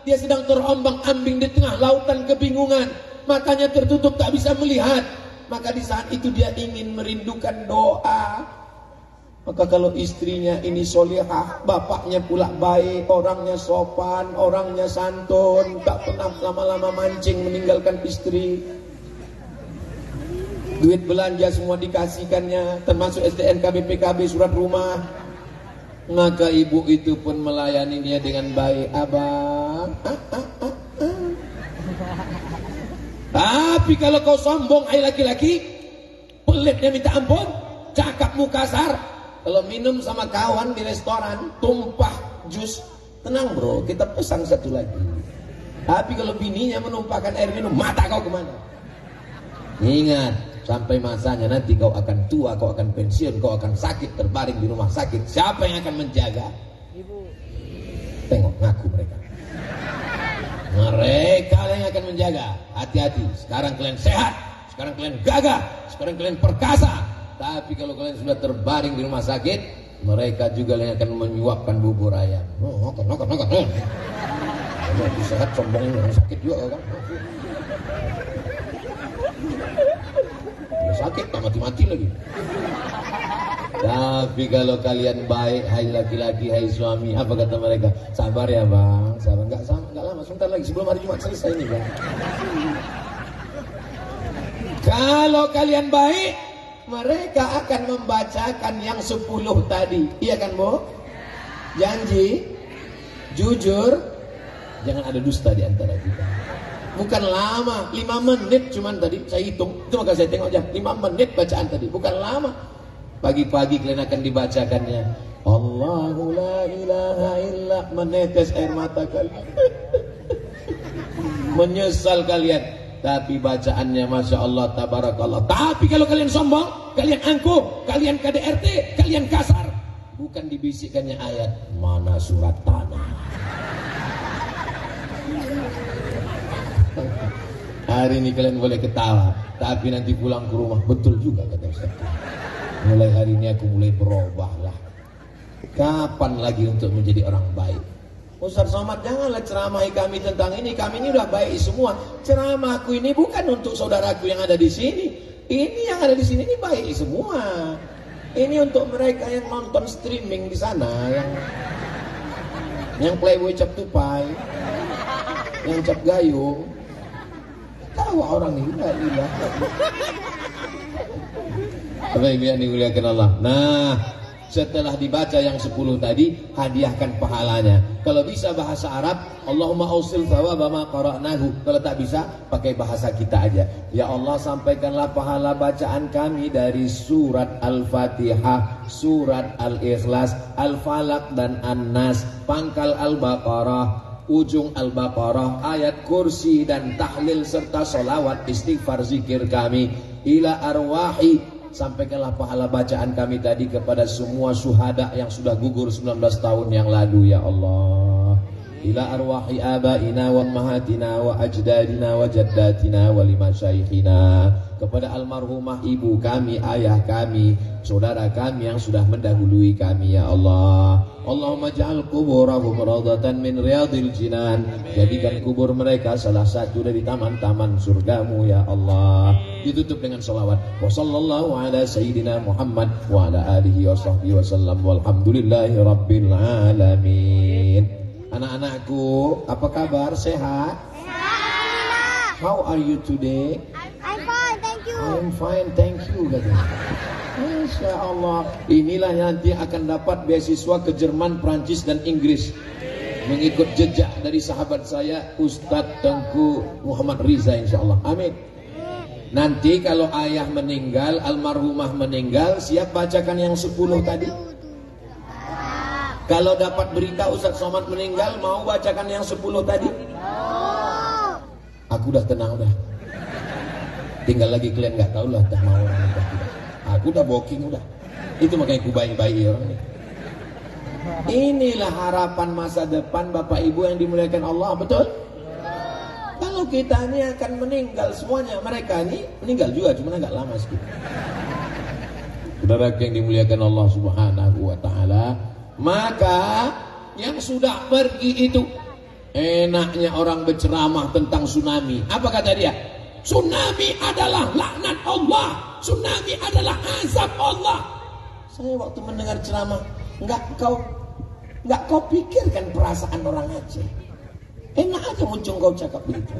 Dia sedang terombang-ambing di tengah lautan kebingungan. Matanya tertutup tak bisa melihat. Maka di saat itu dia ingin merindukan doa. Maka kalau istrinya ini solihah, bapaknya pula baik, orangnya sopan, orangnya santun, tak pernah lama-lama mancing meninggalkan istri. Duit belanja semua dikasihkannya, termasuk STNK, BPKB, surat rumah. Maka ibu itu pun melayani dia dengan baik. Abang, Tapi kalau kau sombong, hai laki-laki, pelitnya minta ampun, cakapmu kasar. Kalau minum sama kawan di restoran, tumpah jus, tenang bro, kita pesan satu lagi. Tapi kalau bininya menumpahkan air minum, mata kau kemana? Ingat, sampai masanya nanti kau akan tua, kau akan pensiun, kau akan sakit, terbaring di rumah sakit. Siapa yang akan menjaga? Ibu. Tengok, ngaku mereka. Mereka yang akan menjaga. Hati-hati, sekarang kalian sehat, sekarang kalian gagah, sekarang kalian perkasa. Tapi kalau kalian sudah terbaring di rumah sakit, mereka juga yang akan menyuapkan bubur ayam. Makan. Kalau sehat, sombong orang sakit juga kan. Kalau sakit, tak mati-mati lagi. Tapi kalau kalian baik, hai laki-laki, hai suami, apa kata mereka? Sabar ya bang, sabar. Enggak lama, sebentar lagi sebelum hari Jumat selesai ini bang. Kalau kalian baik, mereka akan membacakan yang 10 tadi. Iya kan bu? Janji, jujur, jangan ada dusta di antara kita. Bukan lama, 5 menit cuman tadi saya hitung. Itu maka saya tengok jam, 5 menit bacaan tadi. Bukan lama. Pagi-pagi kalian akan dibacakannya. Allahu la ilaha illa, menetes air mata kalian. Menyesal kalian. Tapi bacaannya Masya Allah, Tabarakallah. Tapi kalau kalian sombong, kalian angkuh, kalian KDRT, kalian kasar, bukan dibisikkannya ayat, mana surat tanah. Hari ini kalian boleh ketawa, tapi nanti pulang ke rumah betul juga kata Ustaz. Mulai hari ini aku mulai berubah lah. Kapan lagi untuk menjadi orang baik? Ustaz Somad, janganlah ceramahi kami tentang ini. Kami ini udah baik semua. Ceramahku ini bukan untuk saudaraku yang ada di sini. Ini yang ada di sini ini baik semua. Ini untuk mereka yang nonton streaming di sana, yang playboy cap tupai, yang cap gayung. Tahu orang ini enggak ilah. Baik yang dimuliakan Allah. Nah, setelah dibaca yang 10 tadi, hadiahkan pahalanya. Kalau bisa bahasa Arab, Allahumma ausil thawaba ma qara'nahu. Kalau tak bisa, pakai bahasa kita aja. Ya Allah, sampaikanlah pahala bacaan kami dari surat Al-Fatihah, surat Al-Ikhlas, Al-Falaq dan An-Nas, pangkal Al-Baqarah, ujung Al-Baqarah, ayat kursi dan tahlil serta solawat istighfar zikir kami ila arwahi. Sampaikanlah pahala bacaan kami tadi kepada semua syuhada yang sudah gugur 19 tahun yang lalu ya Allah. Ila arwahi abaina wa ummahatina wa ajdadina wa jaddatina wa limasyaikhina. Kepada almarhumah ibu kami, ayah kami, saudara kami yang sudah mendahului kami ya Allah. Allahumma ja'al kuburahum radatan min riyadil jinan. Jadikan kubur mereka salah satu dari taman-taman surgamu ya Allah. Ditutup dengan salawat. Wa sallallahu ala sayyidina Muhammad wa ala alihi wa sahbihi wa sallam. Walhamdulillahi rabbil alamin. Anak-anakku, apa kabar? Sehat? Sehat. How are you today? I'm fine, thank you. I'm fine, thank you katanya. Masya Allah. Inilah nanti akan dapat beasiswa ke Jerman, Prancis dan Inggris. Mengikut jejak dari sahabat saya Ustadz Tengku Muhammad Riza insya Allah. Amin. Nanti kalau ayah meninggal, almarhumah meninggal, siap bacakan yang 10 tadi? Kalau dapat berita Ustadz Somad meninggal, mau bacakan yang 10 tadi? Aku udah tenang udah. Tinggal lagi kalian nggak tahu lah, dah mau orang nikah tidak. Aku udah booking udah. Itu makanya ku baik-baik orang ini. Inilah harapan masa depan Bapak Ibu yang dimuliakan Allah, betul? Kalau kita ini akan meninggal semuanya, mereka ini meninggal juga, cuma agak lama sedikit. Saudara yang dimuliakan Allah Subhanahu wa taala, maka yang sudah pergi itu enaknya orang berceramah tentang tsunami. Apa kata dia? Tsunami adalah laknat Allah. Tsunami adalah azab Allah. Saya waktu mendengar ceramah, enggak kau pikirkan perasaan orang Aceh. Enak aja muncul kau cakap begitu.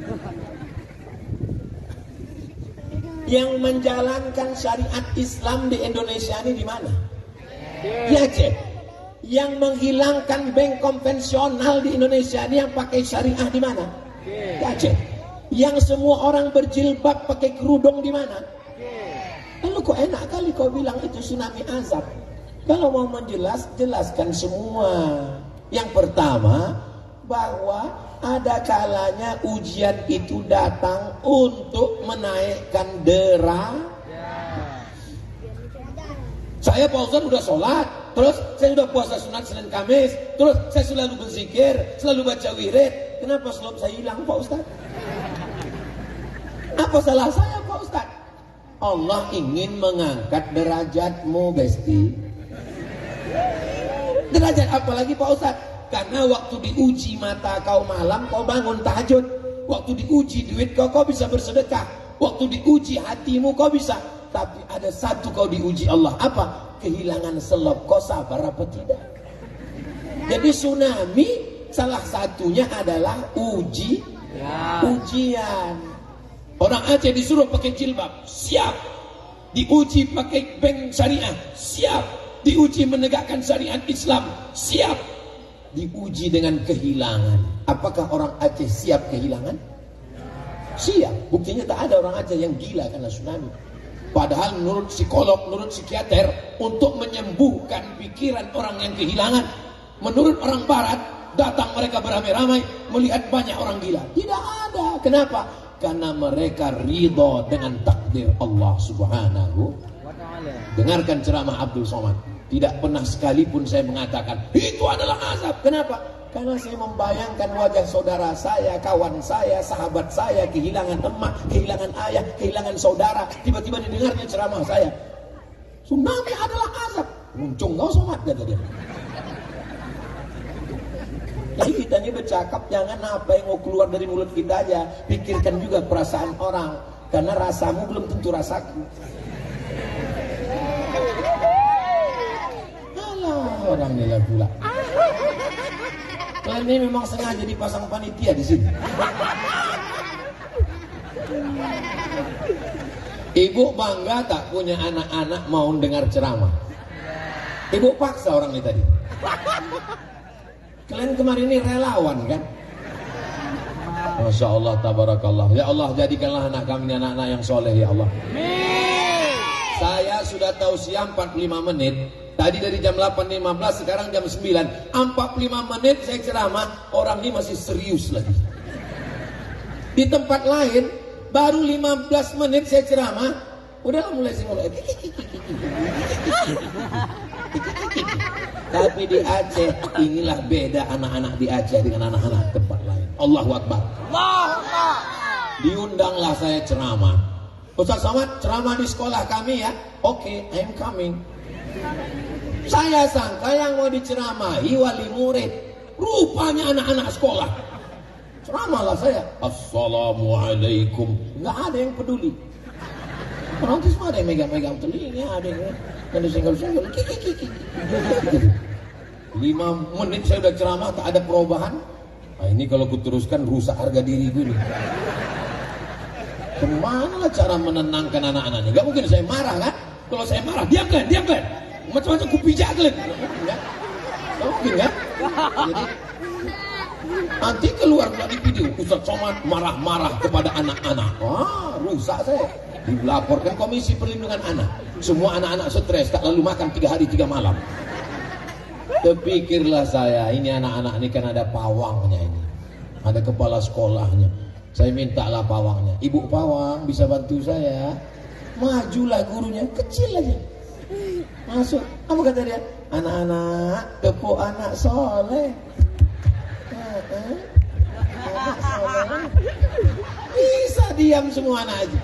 Yang menjalankan syariat Islam di Indonesia ini di mana? Di Aceh. Yang menghilangkan bank konvensional di Indonesia ini yang pakai syariah di mana? Di Aceh. Yang semua orang berjilbab pakai kerudung di mana? Lalu kok enak kali kau bilang itu tsunami azab. Kalau mau jelaskan semua. Yang pertama, bahwa ada kalanya ujian itu datang untuk menaikkan derajat. Saya Pak Ustaz udah sholat, terus saya udah puasa sunat Senin Kamis, terus saya selalu berzikir, selalu baca wirid. Kenapa slope saya hilang Pak Ustaz? Apa salah saya Pak Ustaz? Allah ingin mengangkat derajatmu Besti. Derajat apa lagi Pak Ustaz? Karena waktu diuji mata kau malam, kau bangun tahajud. Waktu diuji duit kau bisa bersedekah. Waktu diuji hatimu kau bisa. Tapi ada satu kau diuji Allah. Apa? Kehilangan selop. Kau sabar apa tidak? Jadi tsunami salah satunya adalah ujian. Orang Aceh disuruh pakai jilbab, siap. Diuji pakai bank syariah, siap. Diuji menegakkan syariat Islam, siap. Diuji dengan kehilangan. Apakah orang Aceh siap kehilangan? Siap. Buktinya tak ada orang Aceh yang gila karena tsunami. Padahal menurut psikolog, menurut psikiater, untuk menyembuhkan pikiran orang yang kehilangan, menurut orang barat, datang mereka beramai-ramai melihat banyak orang gila. Tidak ada. Kenapa? Karena mereka ridho dengan takdir Allah Subhanahu. Dengarkan ceramah Abdul Somad. Tidak pernah sekalipun saya mengatakan itu adalah azab. Kenapa? Karena saya membayangkan wajah saudara saya, kawan saya, sahabat saya kehilangan emak, kehilangan ayah, kehilangan saudara. Tiba-tiba didengarnya ceramah saya, tsunami adalah azab. Muncung kau somat, kata dia. Jadi kita ini bercakap, jangan apa yang mau keluar dari mulut kita aja. Pikirkan juga perasaan orang, karena rasamu belum tentu rasaku. Alah, orang nilai pula. Kalian ini memang sengaja dipasang panitia di sini. Ibu bangga tak punya anak-anak mau dengar ceramah. Ibu paksa orang ini tadi. Kalian kemarin ini relawan kan? Masya Allah, tabarakallah. Ya Allah, jadikanlah anak kami anak-anak yang soleh ya Allah. Saya sudah tausiah 45 menit. Tadi dari jam 8.15, sekarang jam 9. 45 menit saya ceramah, orang ini masih serius lagi. Di tempat lain baru 15 menit saya ceramah, udah mulai Tapi di Aceh, inilah beda anak-anak di Aceh dengan anak-anak tempat lain. Allahu Akbar. Diundanglah saya ceramah. Ustaz Somad, ceramah di sekolah kami ya. Oke, I'm coming. Saya sangka yang mau diceramahi wali murid, rupanya anak-anak sekolah. Ceramahlah saya, Assalamualaikum. Nggak ada yang peduli. Orang itu semua ada yang megang-megang telinga, ada yang disenggol-senggol. 5 menit saya udah ceramah, tak ada perubahan. Nah, ini kalau kuteruskan rusak harga diri gue nih. Kemana lah cara menenangkan anak-anaknya? Gak mungkin saya marah kan? Kalau saya marah, diam kan? Macam-macam kupijak kalian. Gak mungkin kan? Jadi nanti keluar di video Ustaz Somad marah-marah kepada anak-anak. Wah, rusak saya. Dilaporkan Komisi Perlindungan Anak. Semua anak-anak stres, tak lalu makan 3 hari 3 malam. Terpikirlah saya, ini anak-anak ini kan ada pawangnya ini, ada kepala sekolahnya. Saya mintalah pawangnya, Ibu pawang bisa bantu saya? Majulah gurunya, kecil aja. Masuk, apa kata dia? Anak-anak, tepuk anak soleh. Anak soleh. Bisa diam semua anak aja.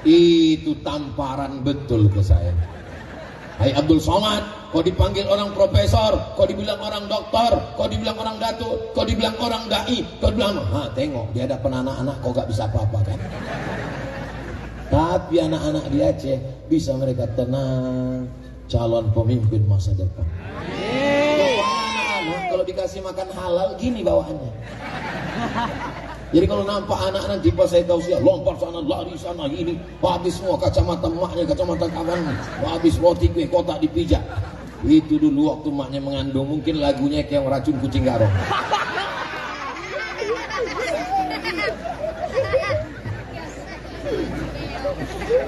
Itu tamparan betul ke saya. Hai Abdul Somad, kau dipanggil orang profesor, kau dibilang orang doktor, kau dibilang orang datuk, kau dibilang orang dai, kau bilang, tengok di hadapan anak-anak kau gak bisa apa-apa kan. Tapi anak-anak di Aceh bisa mereka tenang, calon pemimpin masa depan. Anak-anak kalau dikasih makan halal gini bawaannya. Jadi kalau nampak anak-anak di pas saya tausiah, lompat sana, lari sana, ini habis semua kacamata maknya, kacamata kawannya, habis roti kue kotak dipijak. Itu dulu waktu maknya mengandung, mungkin lagunya kayak racun kucing garong.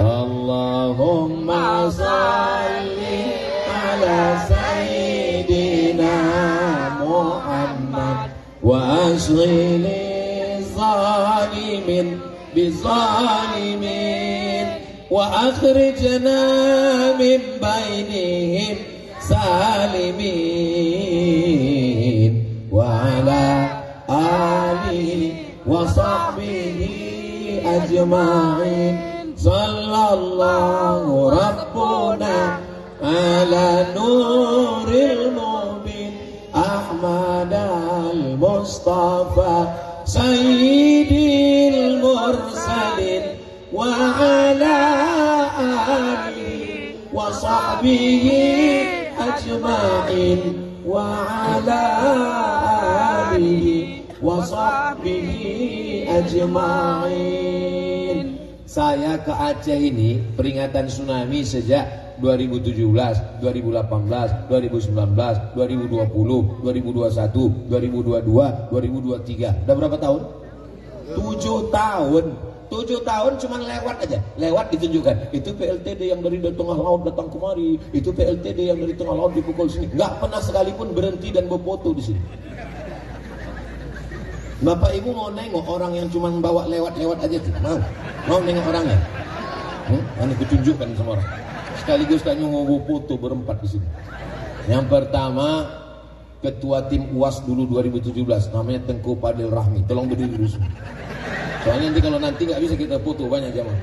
Allahumma salli ala sayyidina Muhammad wa ashghili zalimin bizalimin wa akhrijna min bainihim salimin wa ala alihi wa sahbihi ajma'in sallallahu rabbuna ala nuril mubin Ahmad al-Mustafa Sayyidil Mursalin wa ala alihi wa sahbihi ajma'in wa ala alihi wa sahbihi ajma'in. Saya ke Aceh ini peringatan tsunami sejak 2017, 2018, 2019, 2020, 2021, 2022, 2023. Udah berapa tahun? 7 tahun. 7 tahun cuman lewat aja. Lewat ditunjukkan. Itu PLTD yang dari tengah laut datang kemari. Itu PLTD yang dari tengah laut dipukul sini. Nggak pernah sekalipun berhenti dan berfoto di sini. Bapak Ibu mau nengok orang yang cuma bawa lewat-lewat aja tuh? Mau nengok orangnya? Nanti kutunjukkan sama orang. Sekaligus kami mau foto berempat di sini. Yang pertama, ketua tim UAS dulu 2017, namanya Tengku Padil Rahmi. Tolong berdiri dulu semua. Soalnya nanti nggak bisa kita foto, banyak jamaah.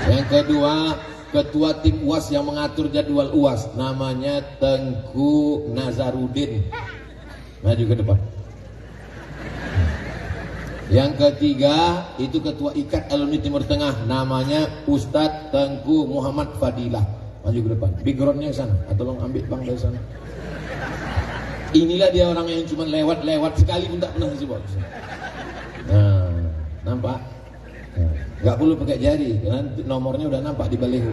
Yang kedua, ketua tim UAS yang mengatur jadwal UAS, namanya Tengku Nazarudin. Maju ke depan. Yang ketiga, itu ketua IKAT Alumni Timur Tengah, namanya Ustadz Tengku Muhammad Fadilah. Maju ke depan. Backgroundnya sana, atau tolong ambil bang dari sana. Inilah dia orang yang cuma lewat sekali pun tak pernah disebut. Nah, nampak? Nah, nggak perlu pakai jari, karena nomornya udah nampak di baliho.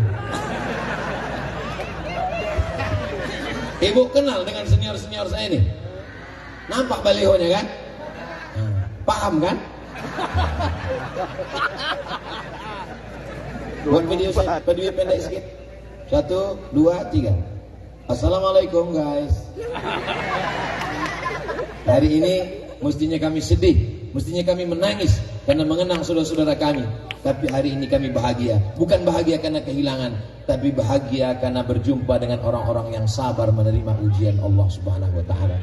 Ibu kenal dengan senior-senior saya ini? Nampak balihonya kan? Nah, paham kan? Buat video pendek sedikit. 1, 2, 3. Assalamualaikum guys. Hari ini mestinya kami sedih, mestinya kami menangis karena mengenang saudara-saudara kami. Tapi hari ini kami bahagia. Bukan bahagia karena kehilangan, tapi bahagia karena berjumpa dengan orang-orang yang sabar menerima ujian Allah Subhanahu wa taala.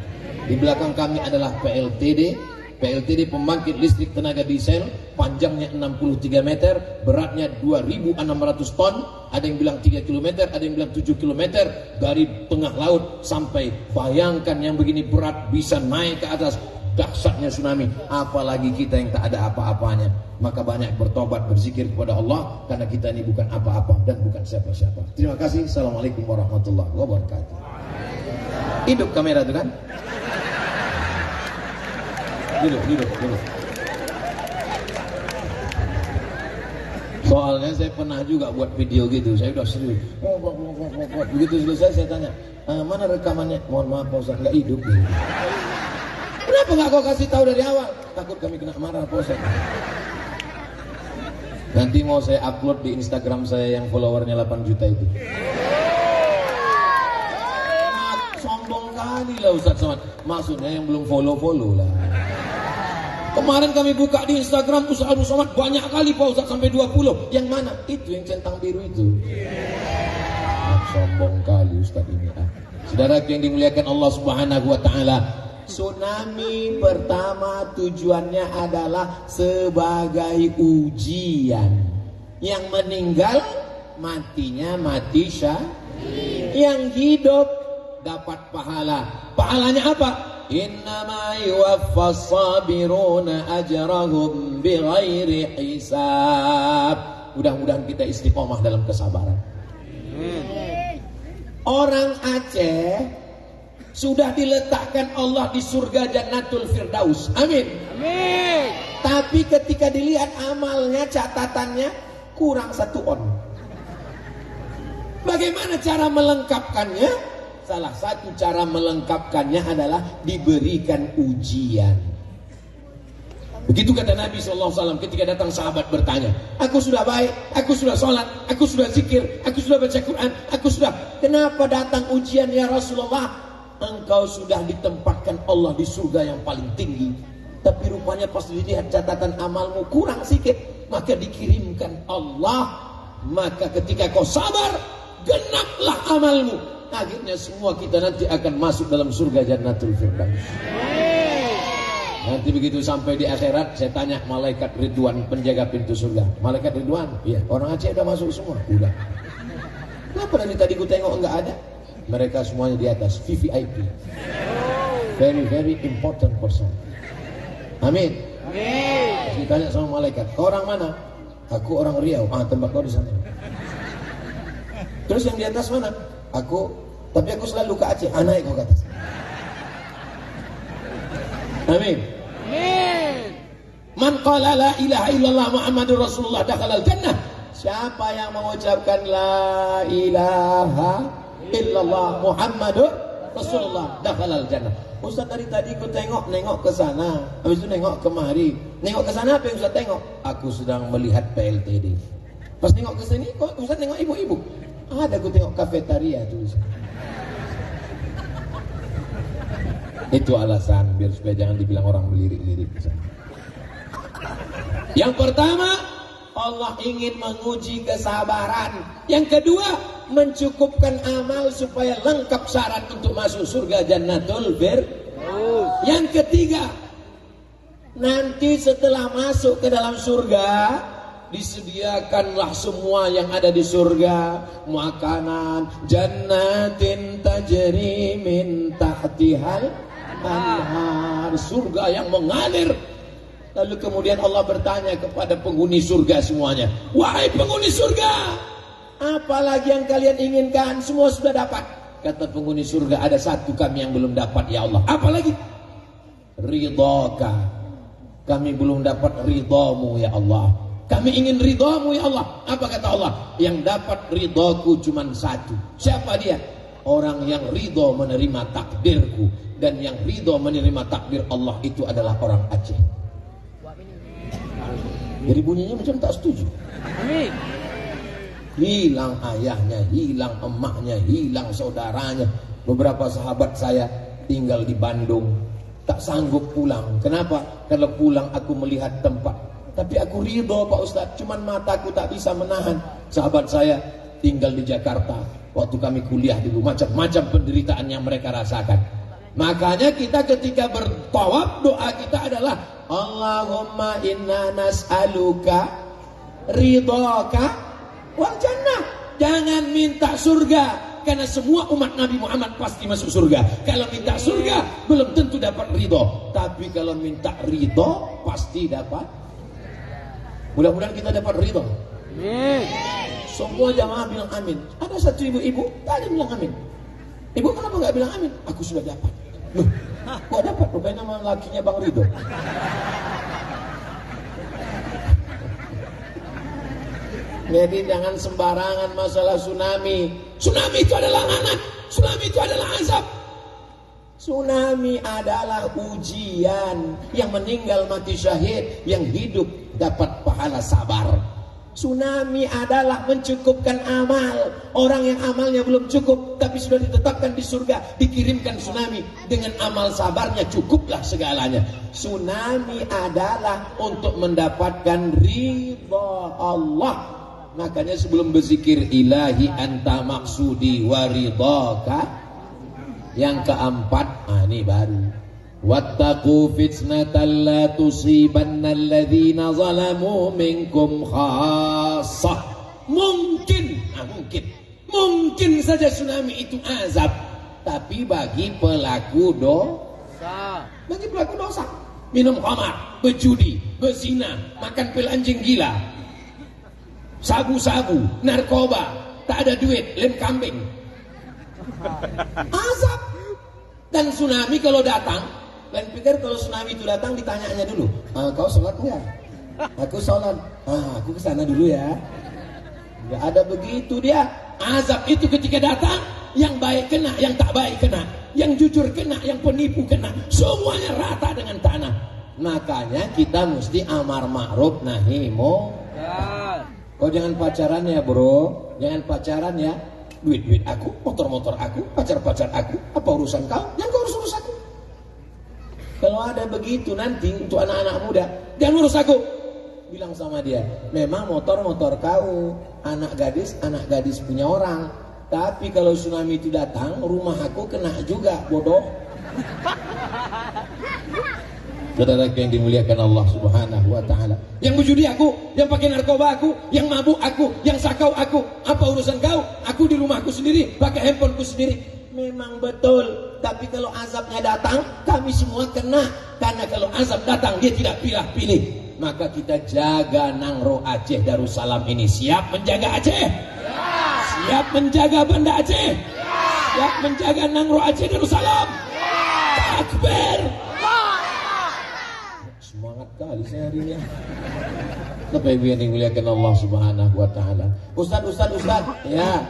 Di belakang kami adalah PLTD pembangkit listrik tenaga diesel, panjangnya 63 meter, beratnya 2.600 ton, ada yang bilang 3 km, ada yang bilang 7 km, dari tengah laut sampai, bayangkan yang begini berat bisa naik ke atas, dahsyatnya tsunami, apalagi kita yang tak ada apa-apanya. Maka banyak bertobat, berzikir kepada Allah, karena kita ini bukan apa-apa dan bukan siapa-siapa. Terima kasih. Assalamualaikum warahmatullahi wabarakatuh. Hidup kamera itu kan? Duduk. Soalnya saya pernah juga buat video gitu, saya udah serius. Begitu selesai saya tanya, mana rekamannya? Mohon maaf Pak Ustaz, nggak hidup. Gitu. Kenapa nggak kau kasih tahu dari awal? Takut kami kena marah Pak Ustaz. Nanti mau saya upload di Instagram saya yang followernya 8 juta itu. Sombong kali lah Ustaz Somad. Maksudnya yang belum follow lah. Kemarin kami buka di Instagram Ustaz Abdul Somad banyak kali Pak Ustaz, sampai 20. Yang mana? Itu yang centang biru itu. Sombong kali Ustaz ini. Saudara yang dimuliakan Allah Subhanahu wa taala, tsunami pertama tujuannya adalah sebagai ujian. Yang meninggal matinya mati syahid. Yang hidup dapat pahala. Pahalanya apa? Innama yuwaffas sabiruna ajrahum bighairi hisab. Mudah-mudahan kita istiqomah dalam kesabaran. Orang Aceh sudah diletakkan Allah di surga Jannatul Firdaus. Amin. Amin. Tapi ketika dilihat amalnya, catatannya kurang 1 on. Bagaimana cara melengkapkannya? Salah satu cara melengkapkannya adalah diberikan ujian. Begitu kata Nabi SAW ketika datang sahabat bertanya, aku sudah baik, aku sudah sholat, aku sudah zikir, aku sudah baca Quran, aku sudah, kenapa datang ujian ya Rasulullah? Engkau sudah ditempatkan Allah di surga yang paling tinggi, tapi rupanya pas dilihat catatan amalmu kurang sedikit, maka dikirimkan Allah. Maka ketika kau sabar, genaplah amalmu. Akhirnya semua kita nanti akan masuk dalam surga Jannatul Firdaus. Nanti begitu sampai di akhirat, saya tanya malaikat Ridwan penjaga pintu surga. Malaikat Ridwan, iya, orang Aceh udah masuk semua? Udah. Kenapa dari tadi ku tengok enggak ada? Mereka semuanya di atas, VVIP. Very very important person. Amin. Amin. Saya tanya sama malaikat, kau orang mana? Aku orang Riau. Tempat kau di sana. Terus yang di atas mana? Tapi aku selalu ke Aceh. Naik kau ke atas. Amin. Amin. Man qala la ilaha illallah Muhammadur Rasulullah dakhalal jannah. Siapa yang mengucapkan la ilaha illallah Muhammadur Rasulullah dakhalal jannah. Ustaz dari tadi aku nengok ke sana, habis itu nengok kemari. Nengok ke sana apa yang Ustaz tengok? Aku sedang melihat PLTD. Pas nengok ke sini, kok Ustaz nengok ibu-ibu? Ada aku tengok kafetaria tuh. Itu alasan biar supaya jangan dibilang orang melirik-lirik. Yang pertama, Allah ingin menguji kesabaran. Yang kedua, mencukupkan amal supaya lengkap syarat untuk masuk surga Jannatul Firdaus. Yang ketiga, nanti setelah masuk ke dalam surga, disediakanlah semua yang ada di surga, makanan, jannatin tajri min tahtihal anhar, surga yang mengalir. Lalu kemudian Allah bertanya kepada penghuni surga semuanya, wahai penghuni surga, apalagi yang kalian inginkan? Semua sudah dapat. Kata penghuni surga, ada satu kami yang belum dapat ya Allah. Apalagi? Ridhaka, kami belum dapat ridhamu ya Allah. Kami ingin ridhamu ya Allah. Apa kata Allah? Yang dapat ridhaku cuma satu. Siapa dia? Orang yang ridho menerima takdirku. Dan yang ridho menerima takdir Allah itu adalah orang Aceh. Jadi bunyinya macam tak setuju. Hilang ayahnya, hilang emaknya, hilang saudaranya. Beberapa sahabat saya tinggal di Bandung, tak sanggup pulang. Kenapa? Kalau pulang aku melihat tempat, tapi aku ridho Pak Ustadz, cuman mataku tak bisa menahan. Sahabat saya tinggal di Jakarta, waktu kami kuliah dulu, macam-macam penderitaan yang mereka rasakan. Makanya kita ketika bertawaf, doa kita adalah Allahumma inna nas'aluka ridhaka wal jannah. Jangan minta surga, karena semua umat Nabi Muhammad pasti masuk surga. Kalau minta surga belum tentu dapat ridho, tapi kalau minta ridho pasti dapat. Mudah-mudahan kita dapat ridho. Semua jamaah bilang amin. Ada satu ibu-ibu tadi bilang amin. Ibu kenapa nggak bilang amin? Aku sudah dapat. Loh, kok dapat? Rupanya nama lakinya Bang Ridho. Jadi jangan sembarangan masalah tsunami. Tsunami itu adalah laknat. Tsunami itu adalah azab. Tsunami adalah ujian. Yang meninggal mati syahid, yang hidup dapat pahala sabar. Tsunami adalah mencukupkan amal. Orang yang amalnya belum cukup tapi sudah ditetapkan di surga, dikirimkan tsunami dengan amal sabarnya, cukuplah segalanya. Tsunami adalah untuk mendapatkan ridha Allah. Makanya sebelum berzikir ilahi anta maksudi waridhaka, yang keempat, ini baru, wattaqu fitnatan la tusibanna alladhina zalamu minkum khassah. Mungkin saja tsunami itu azab, tapi bagi pelaku dosa, minum khamar, berjudi, berzina, makan pil anjing gila, sabu-sabu, narkoba, tak ada duit, lem kambing, azab. Dan tsunami kalau datang, kalian pikir kalau tsunami itu datang ditanyanya dulu, kau sholat enggak? Aku sholat. Aku kesana dulu ya. Enggak ada begitu dia. Azab itu ketika datang, yang baik kena, yang tak baik kena, yang jujur kena, yang penipu kena, semuanya rata dengan tanah. Makanya kita mesti amar ma'ruf nahi munkar. Kau jangan pacaran ya bro, jangan pacaran ya. Duit-duit aku, motor-motor aku, pacar-pacar aku, apa urusan kau? Yang kau urus aku. Kalau ada begitu nanti untuk anak-anak muda, jangan urus aku. Bilang sama dia, memang motor-motor kau, anak gadis punya orang. Tapi kalau tsunami itu datang, rumah aku kena juga, bodoh. Saudara yang dimuliakan Allah Subhanahu wa taala. Yang berjudi aku, yang pakai narkoba aku, yang mabuk aku, yang sakau aku, apa urusan kau? Aku di rumahku sendiri, pakai handphoneku sendiri. Memang betul, tapi kalau azabnya datang, kami semua kena. Karena kalau azab datang, dia tidak pilih-pilih. Maka kita jaga Nangro Aceh Darussalam ini. Siap menjaga Aceh? Ya. Siap menjaga Banda Aceh? Ya. Siap menjaga Nangro Aceh Darussalam? Ya. Takbir. Semangat kali saya hari ini. Bapak Ibu yang dimuliakan Allah Subhanahu wa taala. Ustaz, ya.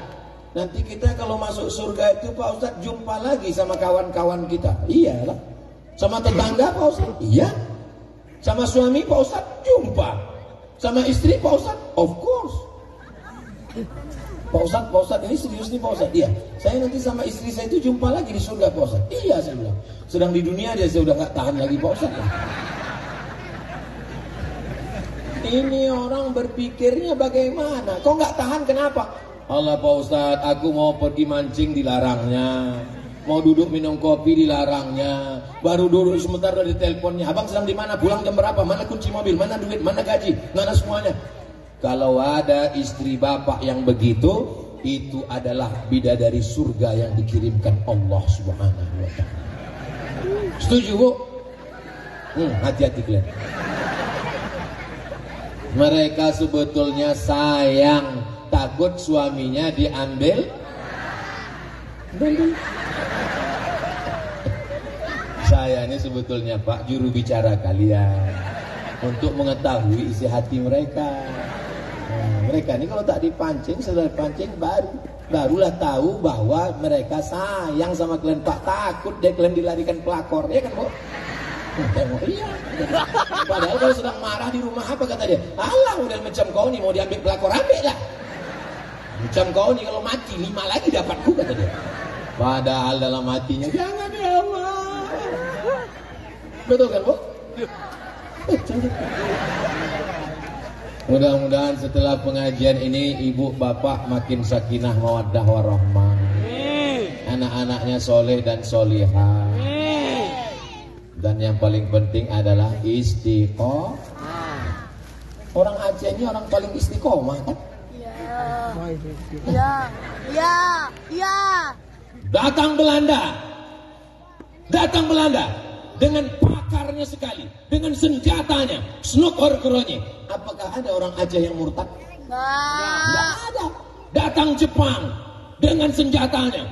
Nanti kita kalau masuk surga itu Pak Ustaz jumpa lagi sama kawan-kawan kita. Iyalah. Sama tetangga Pak Ustaz. Iya. Sama suami Pak Ustaz jumpa. Sama istri Pak Ustaz, of course. Pak Ustaz ini serius nih Pak Ustaz. Iya. Saya nanti sama istri saya itu jumpa lagi di surga Pak Ustaz. Iya saya bilang. Sedang di dunia aja saya udah gak tahan lagi Pak Ustaz. Ini orang berpikirnya bagaimana? Kok nggak tahan kenapa? Allah Pak Ustadz, aku mau pergi mancing dilarangnya. Mau duduk minum kopi dilarangnya. Baru duduk sebentar dari teleponnya. Abang sedang di mana? Pulang jam berapa? Mana kunci mobil? Mana duit? Mana gaji? Mana semuanya? Kalau ada istri bapak yang begitu, itu adalah bidadari surga yang dikirimkan Allah Subhanahu wa Ta'ala. Setuju, Bu? Hati-hati kalian. Mereka sebetulnya sayang, takut suaminya diambil. Saya ini sebetulnya Pak juru bicara kalian untuk mengetahui isi hati mereka. Mereka ini kalau tak dipancing, setelah dipancing barulah tahu bahwa mereka sayang sama kalian. Pak takut deh kalian dilarikan pelakor, ya kan, Bu? Iya. Padahal kalau sedang marah di rumah apa kata dia? Alah, udah macam kau nih mau diambil pelakor, ambil lah. Macam kau nih kalau mati 5 lagi dapatku kata dia. Padahal dalam hatinya jangan ya Allah. Betul kan, Bu? Mudah-mudahan setelah pengajian ini ibu bapak makin sakinah mawaddah warahmah. Anak-anaknya soleh dan solihah. Dan yang paling penting adalah istiqomah. Orang Aceh ini orang paling istiqomah kan? Ya. Datang Belanda dengan pakarnya sekali, dengan senjatanya, snokor-keronya. Apakah ada orang Aceh yang murtad? Nggak ada. Datang Jepang dengan senjatanya.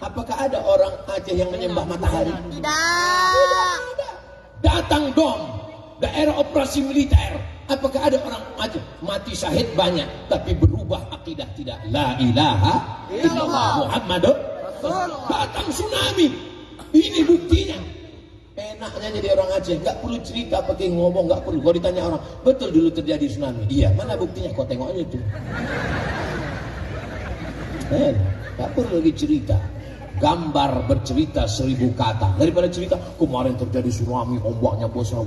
Apakah ada orang Aceh yang menyembah matahari? Tidak. Datang DOM, daerah operasi militer. Apakah ada orang Aceh mati syahid banyak, tapi berubah akidah tidak? La ilaha illallah Muhammadur Rasulullah. Datang tsunami, ini buktinya. Enaknya jadi orang Aceh, nggak perlu cerita, pakai ngomong, nggak perlu. Kalau ditanya orang, betul dulu terjadi tsunami? Iya, mana buktinya? Kau tengok aja tuh. Nggak perlu lagi cerita. Gambar bercerita 1000 kata daripada cerita kemarin terjadi tsunami, ombaknya besar.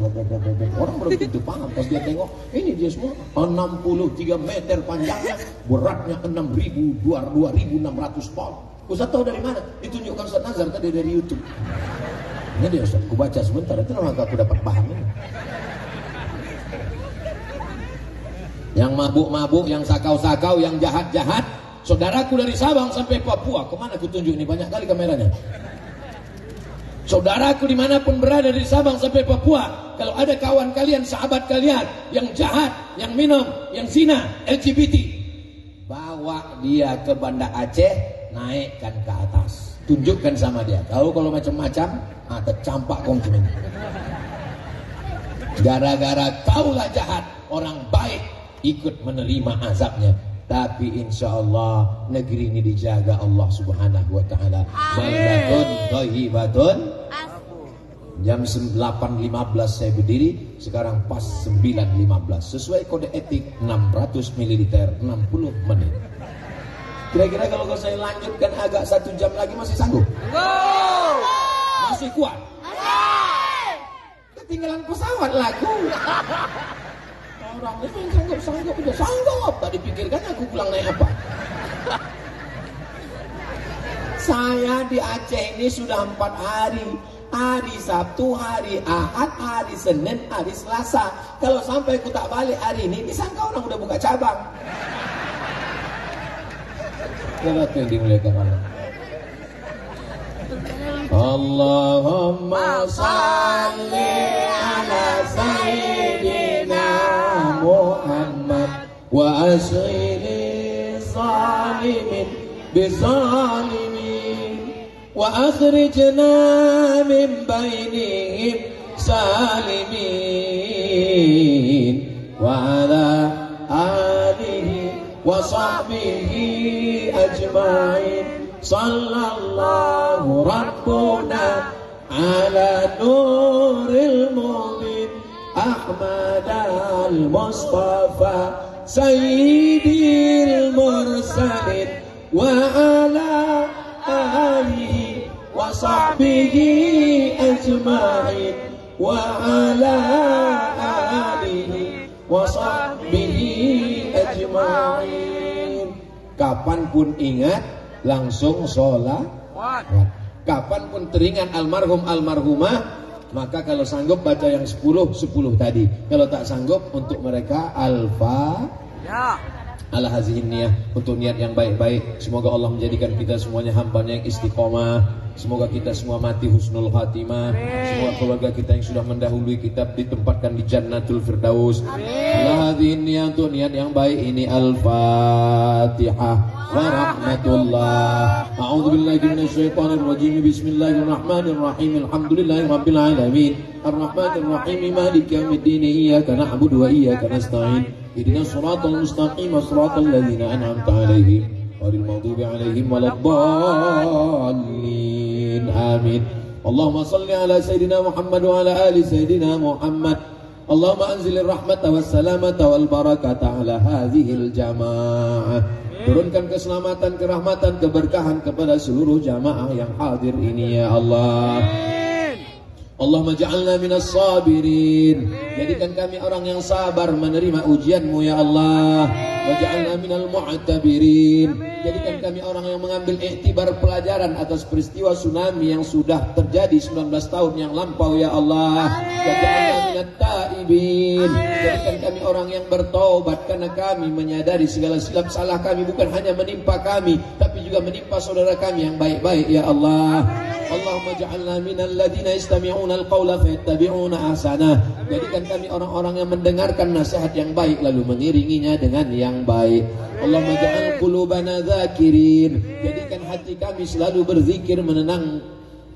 Orang belum tentu paham. Pas dia tengok, ini dia semua 63 meter panjangnya, beratnya 2.600 pound. Ustaz tahu dari mana? Ditunjukkan Ustaz Nazar tadi dari YouTube. Ini dia Ustaz, aku baca sebentar, itu maka aku dapat paham ini. Yang mabuk-mabuk, yang sakau-sakau, yang jahat-jahat. Saudaraku dari Sabang sampai Papua, kemana aku tunjuk ini, banyak kali kameranya. Saudaraku dimanapun berada dari Sabang sampai Papua, kalau ada kawan kalian, sahabat kalian yang jahat, yang minum, yang zina, LGBT, bawa dia ke Banda Aceh, naikkan ke atas, tunjukkan sama dia. Kalau macam-macam, tercampak kongkong. Gara-gara kaulah jahat, orang baik ikut menerima azabnya. Tapi insya Allah negeri ini dijaga Allah Subhanahu wa Ta'ala. Baldatun thayyibatun. Jam 8.15 saya berdiri, sekarang pas 9.15. Sesuai kode etik 600 ml 60 menit. Kira-kira kalau saya lanjutkan agak 1 jam lagi masih sanggup? Masih kuat? Ketinggalan pesawat laku. Orang itu sanggup udah sanggup. Tak dipikirkan aku pulang naik apa. Saya di Aceh ini sudah 4 hari. Hari Sabtu, hari Ahad, hari Senin, hari Selasa. Kalau sampai aku tak balik hari ini, disangka orang udah buka cabang. Coba tuh yang dimuliakan Allah. Allahumma salli ala sayyidina Muhammad wa asghili zalimin bizalimin wa akhrijna min bainihim salimin wa ala alihi wa sahbihi ajma'in. Sallallahu rabbuna ala nuril mubin Ahmad al-Mustafa Sayyidil mursalin wa ala alihi wa sahbihi ajma'in wa ala alihi wa sahbihi ajma'in. Kapanpun ingat langsung sholat. Kapanpun teringat almarhum almarhumah, maka kalau sanggup baca yang 10 tadi. Kalau tak sanggup untuk mereka al-Fatihah. Ala hazihin niyah, untuk niat yang baik-baik. Semoga Allah menjadikan kita semuanya hambanya yang istiqomah. Semoga kita semua mati husnul khatimah. Semoga keluarga kita yang sudah mendahului kita ditempatkan di Jannatul Firdaus. Ala hazihin niyah, untuk niat yang baik ini. Al-Fatihah wa rahmatullah. A'udzu billahi minasyaitonir rajim. Bismillahirrahmanirrahim. Alhamdulillahi rabbil alamin. Arrahmanir rahim. Maliki yaumiddin. Iyyaka na'budu wa iyyaka nasta'in. Ihdinas siratal mustaqim, siratal ladzina an'amta 'alaihim ghairil maghdubi 'alaihim waladdallin. Amin. Allahumma shalli ala sayidina Muhammad wa ala ali sayidina Muhammad. Allahumma anzilir rahmata was salamata wal barakata ala hadhil jamaah. Turunkan keselamatan, kerahmatan, keberkahan kepada seluruh jamaah yang hadir ini ya Allah. Allahumma ja'alna minas sabirin. Jadikan kami orang yang sabar menerima ujianmu ya Allah. Waj'alna minal mu'tabirin. Jadikan kami orang yang mengambil iktibar pelajaran atas peristiwa tsunami yang sudah terjadi 19 tahun yang lampau ya Allah. Waj'alna minat ta'ibin. Jadikan kami orang yang bertaubat, karena kami menyadari segala silap salah kami bukan hanya menimpa kami, tapi juga menimpa saudara kami yang baik-baik ya Allah. Allahumma ja'alna minal ladina yastami'una al-qawla fayattabi'una ahsanah. Jadikan kami orang-orang yang mendengarkan nasihat yang baik lalu mengiringinya dengan yang baik. Allahumma ja'al qulubana dzakirin. Jadikan hati kami selalu berzikir menenang.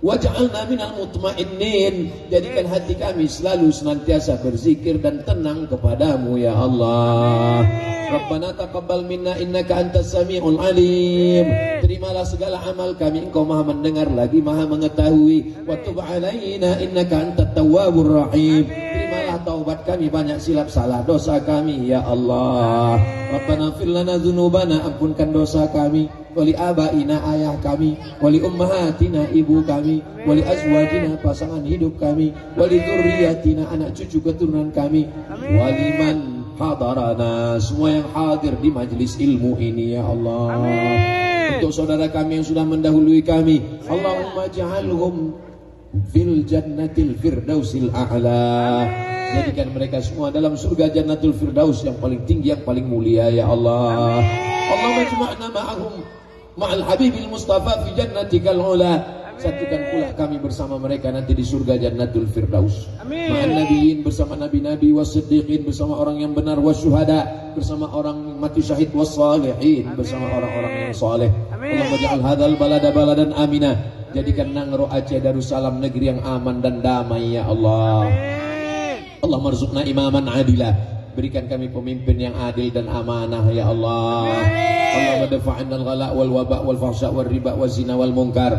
Waj'alna minal mutmainnin. Jadikan hati kami selalu senantiasa berzikir dan tenang kepadamu ya Allah. Rabbana taqabbal minna innaka antas samiul alim. Terimalah segala amal kami, Engkau Maha mendengar lagi Maha mengetahui. Wa tub alaina innaka antat tawwabur rahim. Terimalah taubat kami, banyak silap salah dosa kami ya Allah. Rabbana fir lana dzunubana, ampunkan dosa kami. Wali abaina, ayah kami. Wali ummahatina, ibu kami. Wali azwajina, pasangan hidup kami. Wali dzurriyyatina, anak cucu keturunan kami. Waliman hadarana, semua yang hadir di majlis ilmu ini ya Allah. Amin. Untuk saudara kami yang sudah mendahului kami, Allahumma ja'alhum fil jannatil firdausil a'la. Jadikan mereka semua dalam surga Jannatul Firdaus yang paling tinggi, yang paling mulia ya Allah. Allahumma jma'na ma'ahum ma'al habibil mustafa fi jannatikal ula. Satukan pula kami bersama mereka nanti di surga Jannatul Firdaus. Ma'an nabiyyin, bersama nabi-nabi, was-siddiqin, bersama orang yang benar, was-syuhada, bersama orang mati syahid, was-salihin, bersama orang-orang yang saleh. Allahumma ja'al hadzal balada baladan amina. Jadikan Nangro Aceh Darussalam negeri yang aman dan damai ya Allah. Allahumma rzuqna imaman adila. Berikan kami pemimpin yang adil dan amanah ya Allah. Allahumma dafa'na al-ghala wal waba wal fahsya wal riba waz zina wal munkar.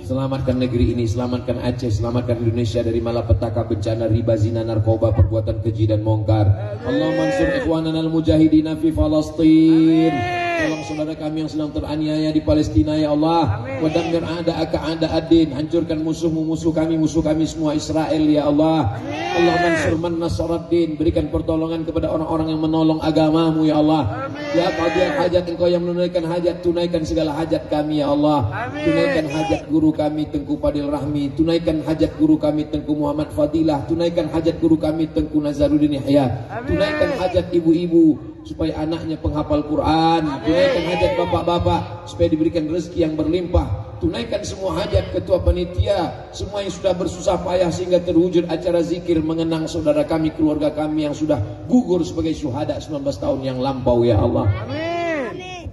Selamatkan negeri ini, selamatkan Aceh, selamatkan Indonesia dari malapetaka, bencana, riba, zina, narkoba, perbuatan keji dan mungkar. Allahumma ansur ikhwanana al-mujahidina fi Falastin. Tolong saudara kami yang sedang teraniaya di Palestina ya Allah. Wa dammir a'da'aka a'da'ad-din. Hancurkan musuh kami semua Israel ya Allah. Allahumma ansur man nasaraddin. Berikan pertolongan kepada orang-orang yang menolong agamamu ya Allah. Ya qadiyal hajat, Engkau yang menunaikan hajat, tunaikan segala hajat kami ya Allah. Tunaikan hajat guru kami Tengku Fadil Rahmi, tunaikan hajat guru kami Tengku Muhammad Fadilah, tunaikan hajat guru kami Tengku Nazaruddin Yahya, tunaikan hajat ibu-ibu supaya anaknya penghafal Quran, tunaikan hajat bapak-bapak supaya diberikan rezeki yang berlimpah, tunaikan semua hajat ketua panitia, semua yang sudah bersusah payah sehingga terwujud acara zikir mengenang saudara kami, keluarga kami yang sudah gugur sebagai syuhada 19 tahun yang lampau ya Allah. Amin.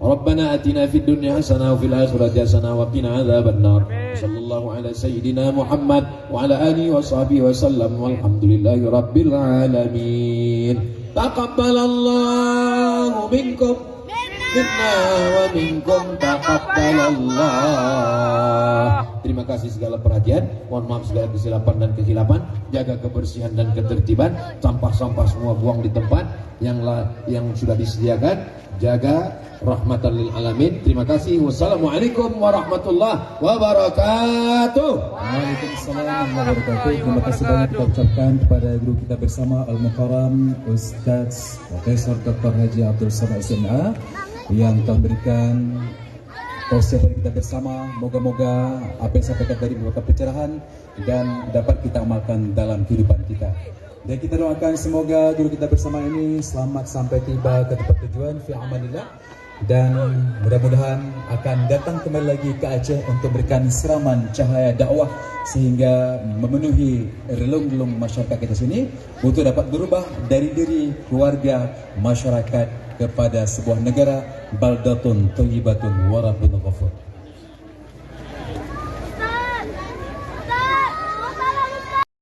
Rabbana atina fid dunya hasanah wa fil akhirati hasanah wa qina adzabannar. Sallallahu ala sayyidina Muhammad wa ala alihi wa sahbihi wa sallam walhamdulillahi rabbil alamin. Taqabbalallahu minkum minna wa minkum taqabbalallah. Terima kasih segala perhatian. Mohon maaf segala kesilapan dan kehilapan. Jaga kebersihan dan ketertiban. Sampah-sampah semua buang di tempat yang sudah disediakan. jaga rahmatan lil alamin. Terima kasih. Wassalamualaikum warahmatullahi wabarakatuh. Waalaikumsalam warahmatullahi wabarakatuh. Terima kasih banyak kita ucapkan kepada guru kita bersama Al-Mukarram Ustaz Profesor Dr. Haji Abdul Samad SMA yang telah memberikan tausiah kepada kita bersama. Moga-moga apa yang sampaikan tadi merupakan pencerahan dan dapat kita amalkan dalam kehidupan kita. Dan kita doakan semoga guru kita bersama ini selamat sampai tiba ke tempat tujuan fi amanillah, dan mudah-mudahan akan datang kembali lagi ke Aceh untuk memberikan siraman cahaya dakwah sehingga memenuhi relung-relung masyarakat kita sini untuk dapat berubah dari diri keluarga masyarakat kepada sebuah negara baldatun thayyibatun wa rabbun ghafur.